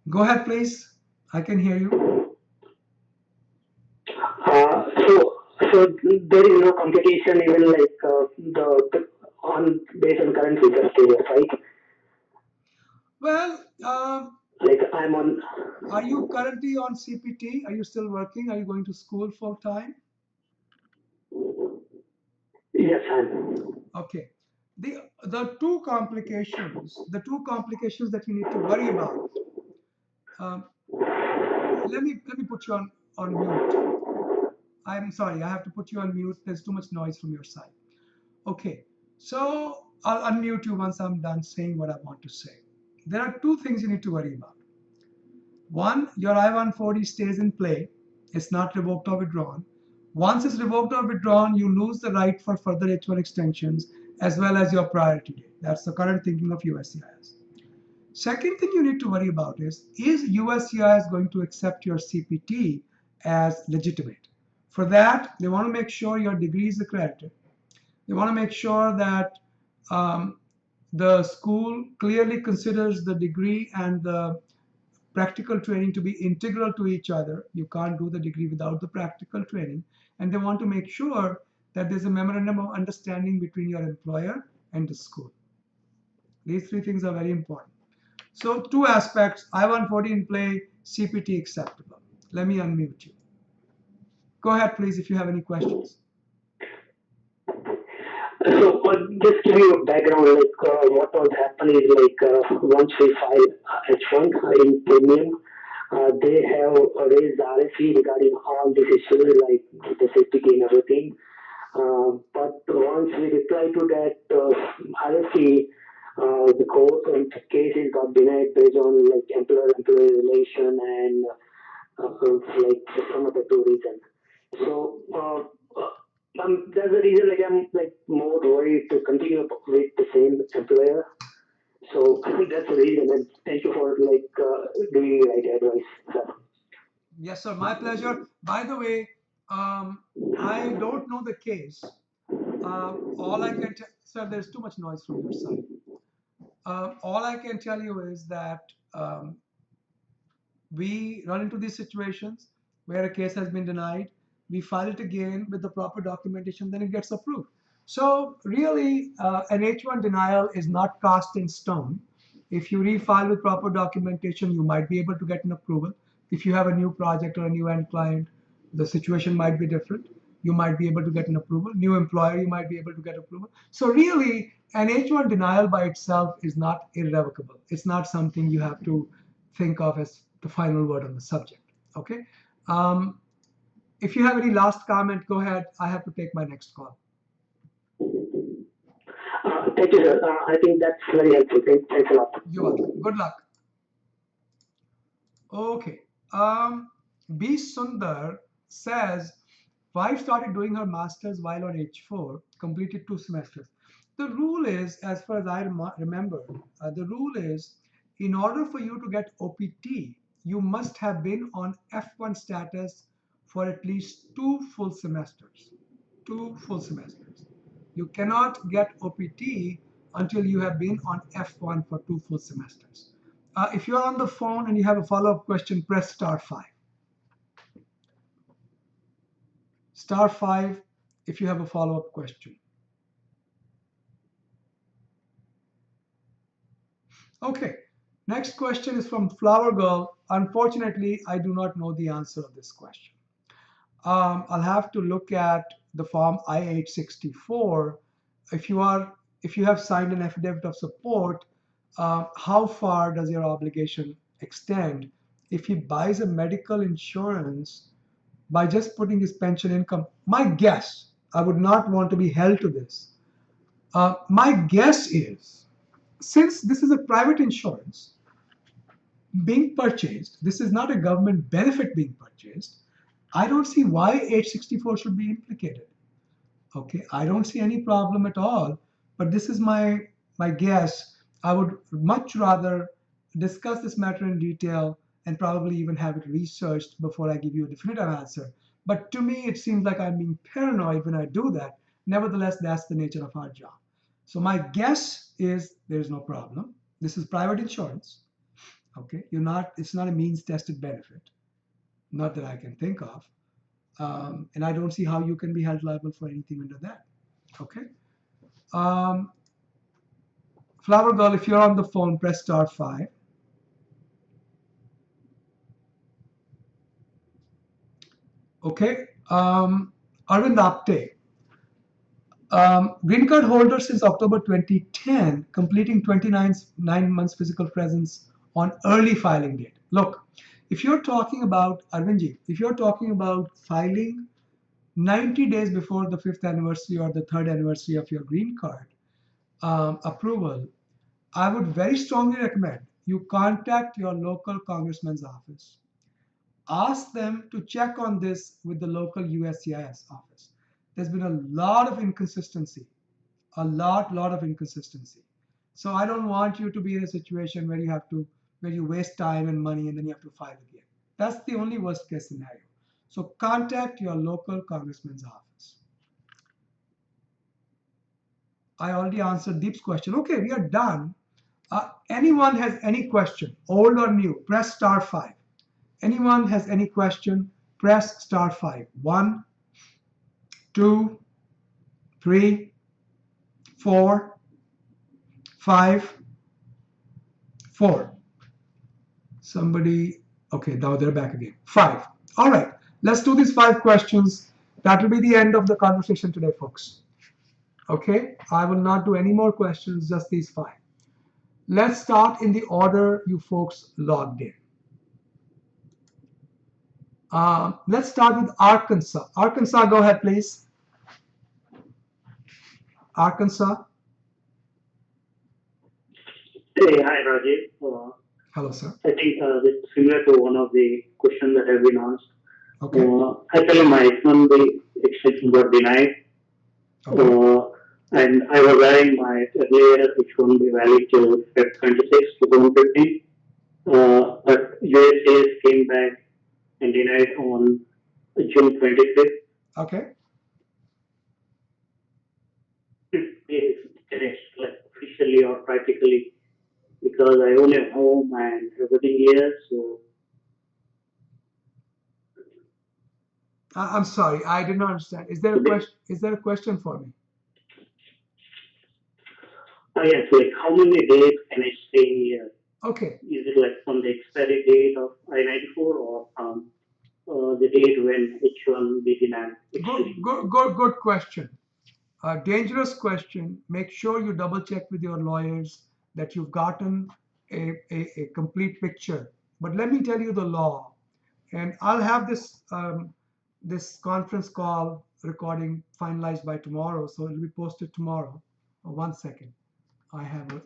Go ahead, please. I can hear you. So there is no complication even like the on based on current visa status, right? Well, like I'm on. Are you currently on CPT? Are you still working? Are you going to school full time? Yes, I'm. Okay. The two complications that you need to worry about. Let me put you on mute. I'm sorry, I have to put you on mute. There's too much noise from your side. Okay, so I'll unmute you once I'm done saying what I want to say. There are two things you need to worry about. One, your I-140 stays in play. It's not revoked or withdrawn. Once it's revoked or withdrawn, you lose the right for further H1 extensions as well as your priority date. That's the current thinking of USCIS. Second thing you need to worry about is USCIS going to accept your CPT as legitimate? For that, they want to make sure your degree is accredited. They want to make sure that the school clearly considers the degree and the practical training to be integral to each other. You can't do the degree without the practical training. And they want to make sure that there's a memorandum of understanding between your employer and the school. These three things are very important. So two aspects, I-140 in play, CPT acceptable. Let me unmute you. Go ahead, please, if you have any questions. So just give you a background, like what was happening is like once we file H1 in premium, they have raised the RFE regarding all these issues like the safety and everything. But once we reply to that RFE, the court and the cases got denied based on like employer-employee relation and like some other two reasons. So that's the reason like I'm like more worried to continue with the same employer. So I think that's the reason. And thank you for like giving me right advice, sir. Yes, sir. My pleasure. By the way, I don't know the case. All I can tell, sir, there's too much noise from your side. All I can tell you is that we run into these situations where a case has been denied. We file it again with the proper documentation, then it gets approved. So really, an H1 denial is not cast in stone. If you refile with proper documentation, you might be able to get an approval. If you have a new project or a new end client, the situation might be different. You might be able to get an approval. New employer, you might be able to get approval. So really, an H1 denial by itself is not irrevocable. It's not something you have to think of as the final word on the subject. Okay. If you have any last comment, go ahead. I have to take my next call. Thank you, sir. I think that's very helpful. Thanks a lot. You're welcome. Good luck. Okay. B. Sundar says, wife started doing her master's while on H4, completed 2 semesters. The rule is, as far as I remember, the rule is in order for you to get OPT, you must have been on F1 status for at least 2 full semesters. 2 full semesters. You cannot get OPT until you have been on F1 for 2 full semesters. If you're on the phone and you have a follow-up question, press *5. *5 if you have a follow-up question. Okay, next question is from Flower Girl. Unfortunately, I do not know the answer of this question. I'll have to look at the form I-864. If you have signed an affidavit of support, how far does your obligation extend? If he buys a medical insurance by just putting his pension income, my guess, I would not want to be held to this. My guess is, since this is a private insurance being purchased, this is not a government benefit being purchased, I don't see why 864 should be implicated. Okay, I don't see any problem at all, but this is my guess. I would much rather discuss this matter in detail and probably even have it researched before I give you a definitive answer. But to me, it seems like I'm being paranoid when I do that. Nevertheless, that's the nature of our job. So my guess is there is no problem. This is private insurance. Okay, it's not a means tested benefit, not that I can think of. And I don't see how you can be held liable for anything under that. Okay. Flower Girl, if you're on the phone, press *5. Okay. Arvind Apte. Green card holder since October 2010, completing 29 months physical presence on early filing date. Look, if you're talking about, Arvindji, if you're talking about filing 90 days before the 5th anniversary or the 3rd anniversary of your green card approval, I would very strongly recommend you contact your local congressman's office. Ask them to check on this with the local USCIS office. There's been a lot of inconsistency, a lot of inconsistency. So I don't want you to be in a situation where you waste time and money and then you have to file again. That's the only worst case scenario. So contact your local congressman's office. I already answered Deep's question. Okay, we are done. Anyone has any question, old or new, press *5. Anyone has any question, press *5. 1, 2, 3, 4, 5, 4. Somebody, okay, now they're back again. 5. All right, let's do these 5 questions. That will be the end of the conversation today, folks. Okay, I will not do any more questions, just these 5. Let's start in the order you folks logged in. Let's start with Arkansas. Arkansas, go ahead, please. Arkansas. Hey, hi, Rajiv. Hello, sir. I think this is similar to one of the questions that have been asked. Okay. Actually, my H1B extension got denied. Okay. And I was wearing my earlier H1B valid till Feb 26, 2015. But USCIS came back and denied on June 25th. Okay. It's like officially or practically, because I own a home and everything here, so. I'm sorry, I did not understand. Is there a question? Is there a question for me? Yes, like how many days can I stay here? Okay, Is it like from the expiry date of I-94 or from the date when H1B demand extension? good question. A dangerous question. Make sure you double check with your lawyers that you've gotten a complete picture. But let me tell you the law, and I'll have this conference call recording finalized by tomorrow, so it'll be posted tomorrow. Oh, 1 second, I have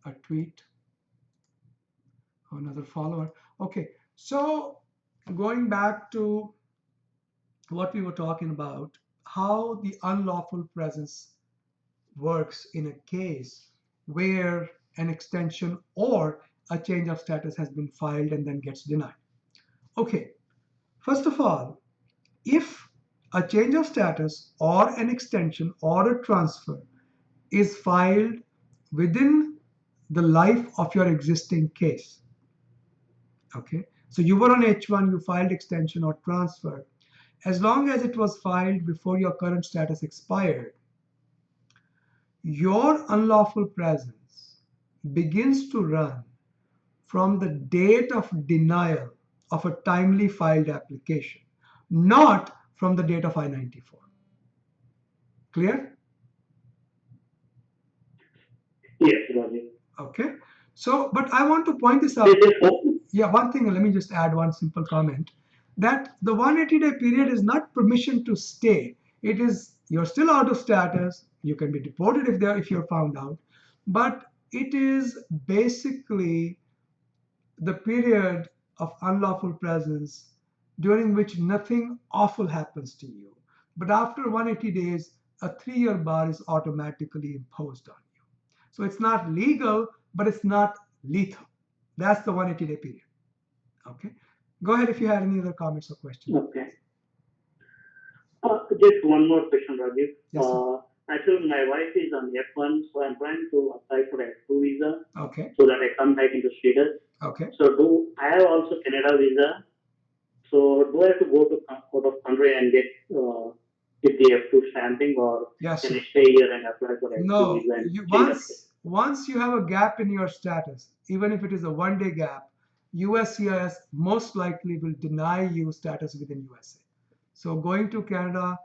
a tweet, another follower. Okay, so going back to what we were talking about, how the unlawful presence works in a case where an extension or a change of status has been filed and then gets denied. Okay, first of all, if a change of status or an extension or a transfer is filed within the life of your existing case, okay, so you were on H1, you filed extension or transfer, as long as it was filed before your current status expired, your unlawful presence begins to run from the date of denial of a timely filed application, not from the date of I-94. Clear? Yes, Rajiv. Okay. So, but I want to point this out. Yeah, one thing, let me just add one simple comment that the 180-day period is not permission to stay. It is, you're still out of status. You can be deported if you're found out, but it is basically the period of unlawful presence during which nothing awful happens to you. But after 180 days, a 3-year bar is automatically imposed on you. So it's not legal, but it's not lethal. That's the 180-day period. Okay. Go ahead if you had any other comments or questions. Okay. Just one more question, Rajiv. Yes, sir. Actually, my wife is on F1, so I'm trying to apply for F2 visa Okay. so that I come back into status. Okay. So do I have also Canada visa? So do I have to go to out of country and get the F2 stamping, or Yes, can sir. I stay here and apply for F2 No, visa and you change of status? once you have a gap in your status, even if it is a 1-day gap, USCIS most likely will deny you status within USA. So going to Canada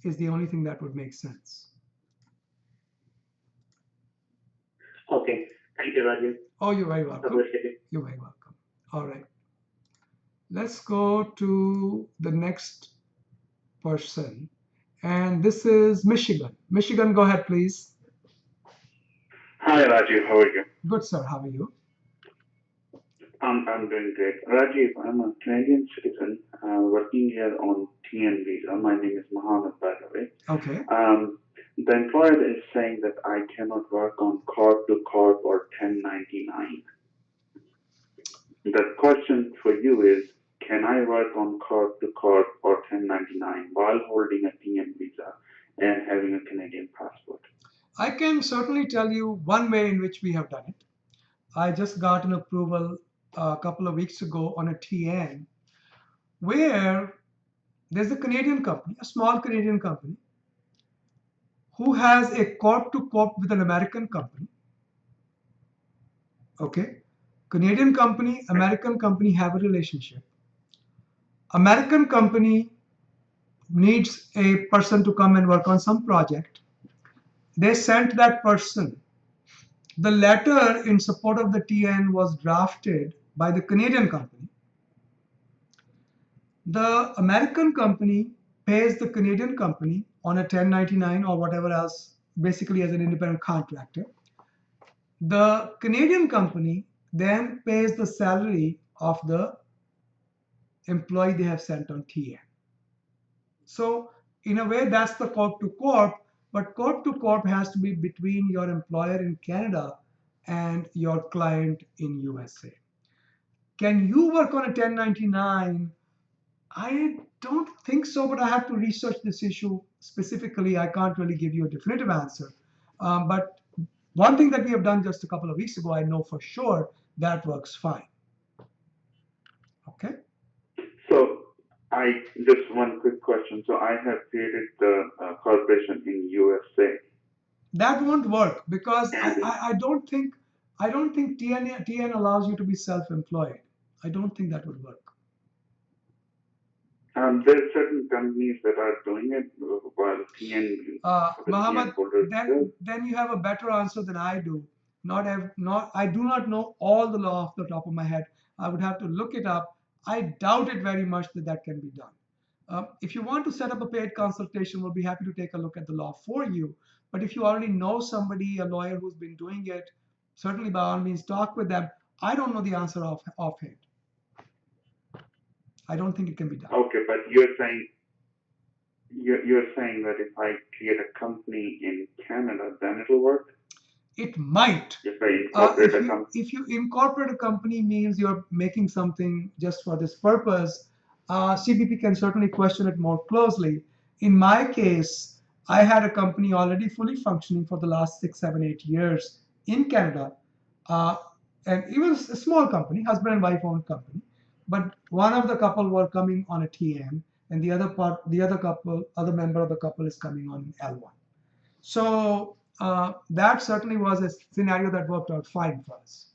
is the only thing that would make sense. Okay. Thank you, Rajiv. Oh, you're very welcome. Appreciate it. You're very welcome. All right. Let's go to the next person. And this is Michigan. Michigan, go ahead, please. Hi, Rajiv. How are you? Good, sir. How are you? I'm doing great. Rajiv, I'm a Canadian citizen working here on TN visa. My name is Mohammed, by the way. Okay. The employer is saying that I cannot work on corp to corp or 1099. The question for you is, can I work on corp to corp or 1099 while holding a TN visa and having a Canadian passport? I can certainly tell you one way in which we have done it. I just got an approval a couple of weeks ago on a TN where there's a Canadian company, a small Canadian company, who has a corp to corp with an American company. Okay. Canadian company, American company have a relationship. American company needs a person to come and work on some project. They sent that person. The letter in support of the TN was drafted by the Canadian company. The American company pays the Canadian company on a 1099 or whatever else, basically as an independent contractor. The Canadian company then pays the salary of the employee they have sent on TN. So in a way, that's the corp to corp, but corp to corp has to be between your employer in Canada and your client in USA. Can you work on a 1099? I don't think so, but I have to research this issue specifically. I can't really give you a definitive answer. But one thing that we have done just a couple of weeks ago, I know for sure that works fine. Okay. So I just one quick question. So I have created the corporation in USA. That won't work because I don't think TN allows you to be self-employed. I don't think that would work. There's certain companies that are doing it while TN, Muhammad, holders do. then you have a better answer than I do. I do not know all the law off the top of my head. I would have to look it up. I doubt it very much that that can be done. If you want to set up a paid consultation, we'll be happy to take a look at the law for you. But if you already know somebody, a lawyer who's been doing it, certainly by all means talk with them. I don't know the answer offhand. I don't think it can be done. Okay, but you're saying that if I create a company in Canada, then it'll work? It might. If I incorporate a company. If you incorporate a company means you're making something just for this purpose, CBP can certainly question it more closely. In my case, I had a company already fully functioning for the last 6, 7, 8 years in Canada. And it was a small company, husband and wife owned company. But one of the couple were coming on a TM, and the other member of the couple is coming on L1. So that certainly was a scenario that worked out fine for us.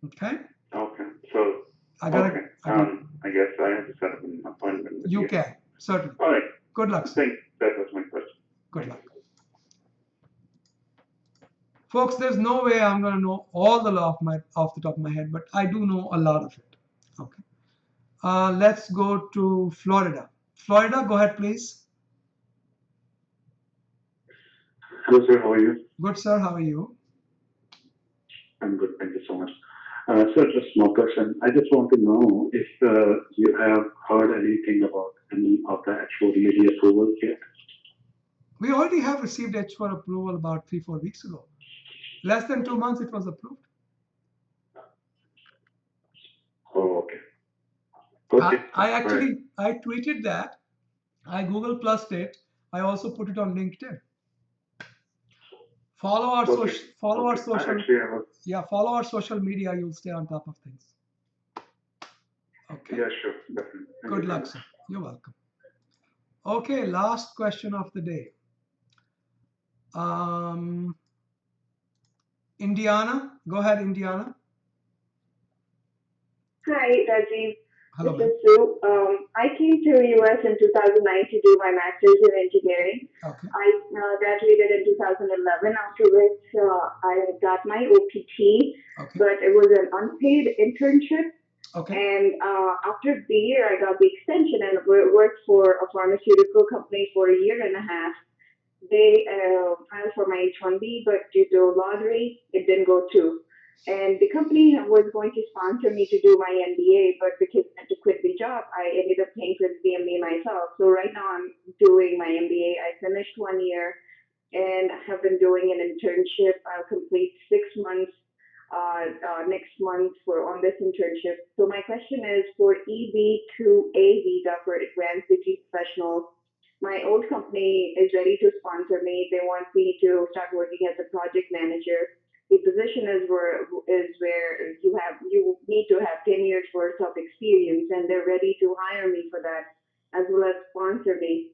Okay. Okay. So I guess I have to set up an appointment. You can certainly. All right. Good luck. I think that was my question. Good luck. Folks, there's no way I'm going to know all the law off the top of my head, but I do know a lot of it. Okay. Let's go to Florida. Florida, go ahead, please. Hello, sir. How are you? Good, sir. How are you? I'm good. Thank you so much. Sir, just a small question. I just want to know if you have heard anything about any of the H4 approvals yet. We already have received H4 approval about 3-4 weeks ago. Less than 2 months it was approved. Oh, okay. I tweeted that. I Google Plused it. I also put it on LinkedIn. Follow our social media. You'll stay on top of things. Okay. Yeah, sure. Definitely. Good luck, sir. You're welcome. Okay, last question of the day. Indiana, go ahead, Indiana. Hi, Rajiv. Hello. This is Sue. I came to US in 2009 to do my master's in engineering. Okay. I graduated in 2011, after which I got my OPT, okay. But it was an unpaid internship. Okay. And after the year, I got the extension and worked for a pharmaceutical company for a year and a half. They filed for my H-1B, but due to lottery, it didn't go through. And the company was going to sponsor me to do my MBA, but because I had to quit the job, I ended up paying for the MBA myself. So right now I'm doing my MBA. I finished 1 year and have been doing an internship. I'll complete 6 months next month on this internship. So my question is for EB2A visa for advanced degree professionals. My old company is ready to sponsor me. They want me to start working as a project manager. The position is where you need to have 10 years worth of experience, and they're ready to hire me for that as well as sponsor me.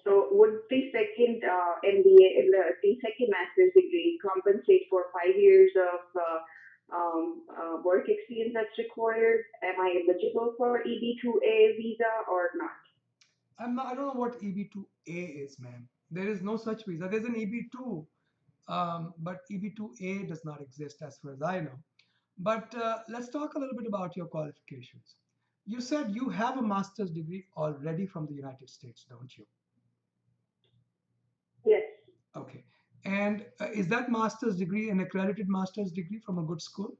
So would the second MBA, the second master's degree, compensate for 5 years of work experience that's required? Am I eligible for EB2A visa or not? I don't know what EB2A is, ma'am. There is no such visa. There's an EB2, but EB2A does not exist as far as I know. But let's talk a little bit about your qualifications. You said you have a master's degree already from the United States, don't you? Yes. Okay. And is that master's degree an accredited master's degree from a good school?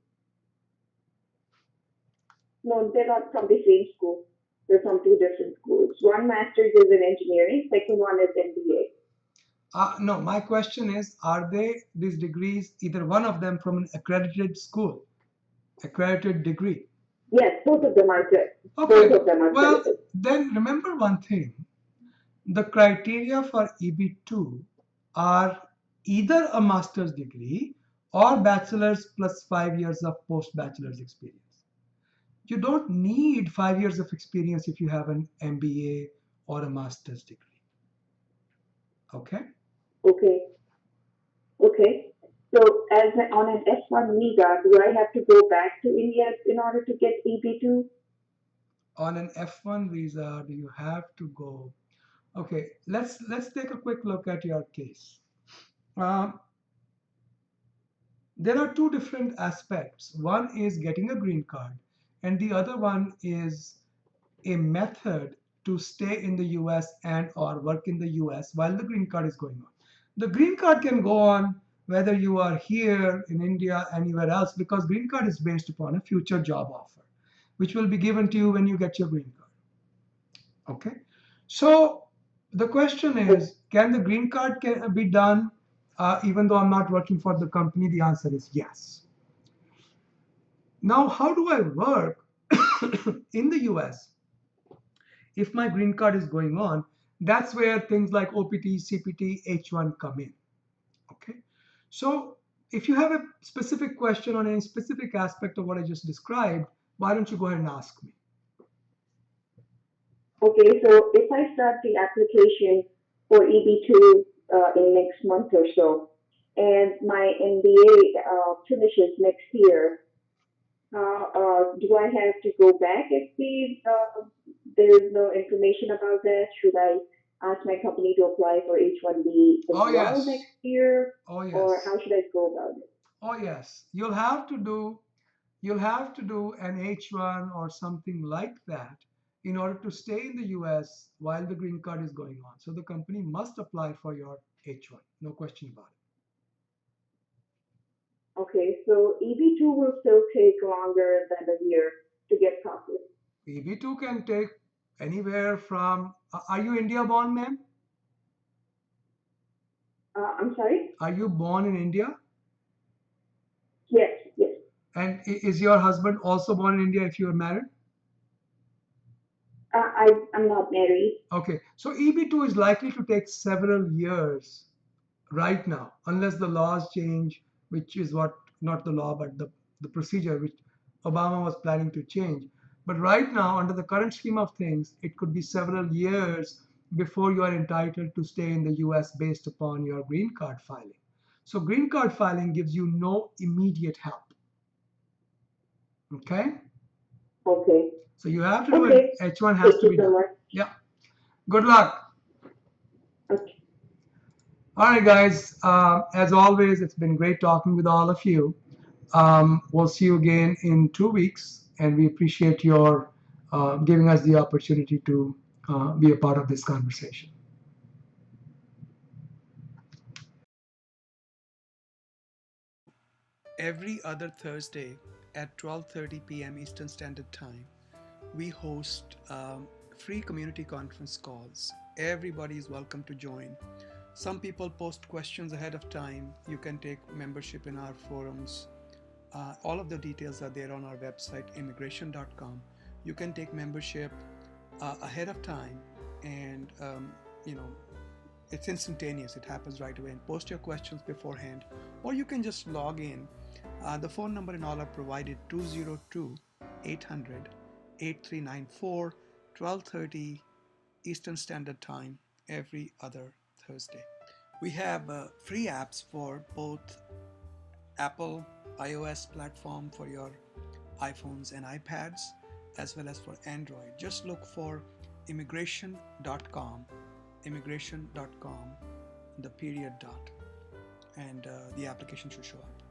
No, they're not from the same school. They're from two different schools. One master's is in engineering, second one is MBA. No, my question is, are these degrees, either one of them from an accredited school, accredited degree? Yes, both of them are good. Okay. Both of them are well, then remember one thing. The criteria for EB2 are either a master's degree or bachelor's plus 5 years of post-bachelor's experience. You don't need 5 years of experience if you have an MBA or a master's degree. Okay? Okay. Okay. So on an F1 visa, do I have to go back to India in order to get EB2? On an F1 visa, do you have to go? Okay, let's take a quick look at your case. Um, there are two different aspects. One is getting a green card, and the other one is a method to stay in the US and or work in the US while the green card is going on. The green card can go on whether you are here in India, anywhere else, because green card is based upon a future job offer, which will be given to you when you get your green card. Okay, so the question is, can the green card be done even though I'm not working for the company? The answer is yes. Now, how do I work in the US if my green card is going on? That's where things like OPT, CPT, H1 come in. Okay, so if you have a specific question on any specific aspect of what I just described, why don't you go ahead and ask me? Okay, so if I start the application for EB2 in next month or so, and my MBA finishes next year, do I have to go back if there is no information about that? Should I ask my company to apply for H1B as Oh well yes. next year, Oh or yes. how should I go about it? Oh yes. You'll have to do an H1 or something like that in order to stay in the US while the green card is going on. So the company must apply for your H1. No question about Okay, so EB2 will still take longer than a year to get processed. it. EB2 can take anywhere from, are you India born, ma'am? I'm sorry? Are you born in India? Yes, yes. And is your husband also born in India if you are married? I'm not married. Okay, so EB2 is likely to take several years right now, unless the laws change, which is what, not the law, but the procedure which Obama was planning to change. But right now, under the current scheme of things, it could be several years before you are entitled to stay in the US based upon your green card filing. So, green card filing gives you no immediate help. Okay? Okay. So, you have to do it. Okay. H1 has Thank to you be so done. much. Yeah. Good luck. Okay. All right, guys. As always, it's been great talking with all of you. We'll see you again in 2 weeks, and we appreciate your giving us the opportunity to be a part of this conversation. Every other Thursday at 12:30 p.m. Eastern Standard Time, we host free community conference calls. Everybody is welcome to join. Some people post questions ahead of time. You can take membership in our forums. All of the details are there on our website, immigration.com. You can take membership ahead of time, and it's instantaneous. It happens right away. And post your questions beforehand, or you can just log in. The phone number and all are provided: 202-800-8394, 12:30 Eastern Standard Time every other Thursday. We have free apps for both Apple iOS platform for your iPhones and iPads, as well as for Android. Just look for immigration.com, the period dot, and the application should show up.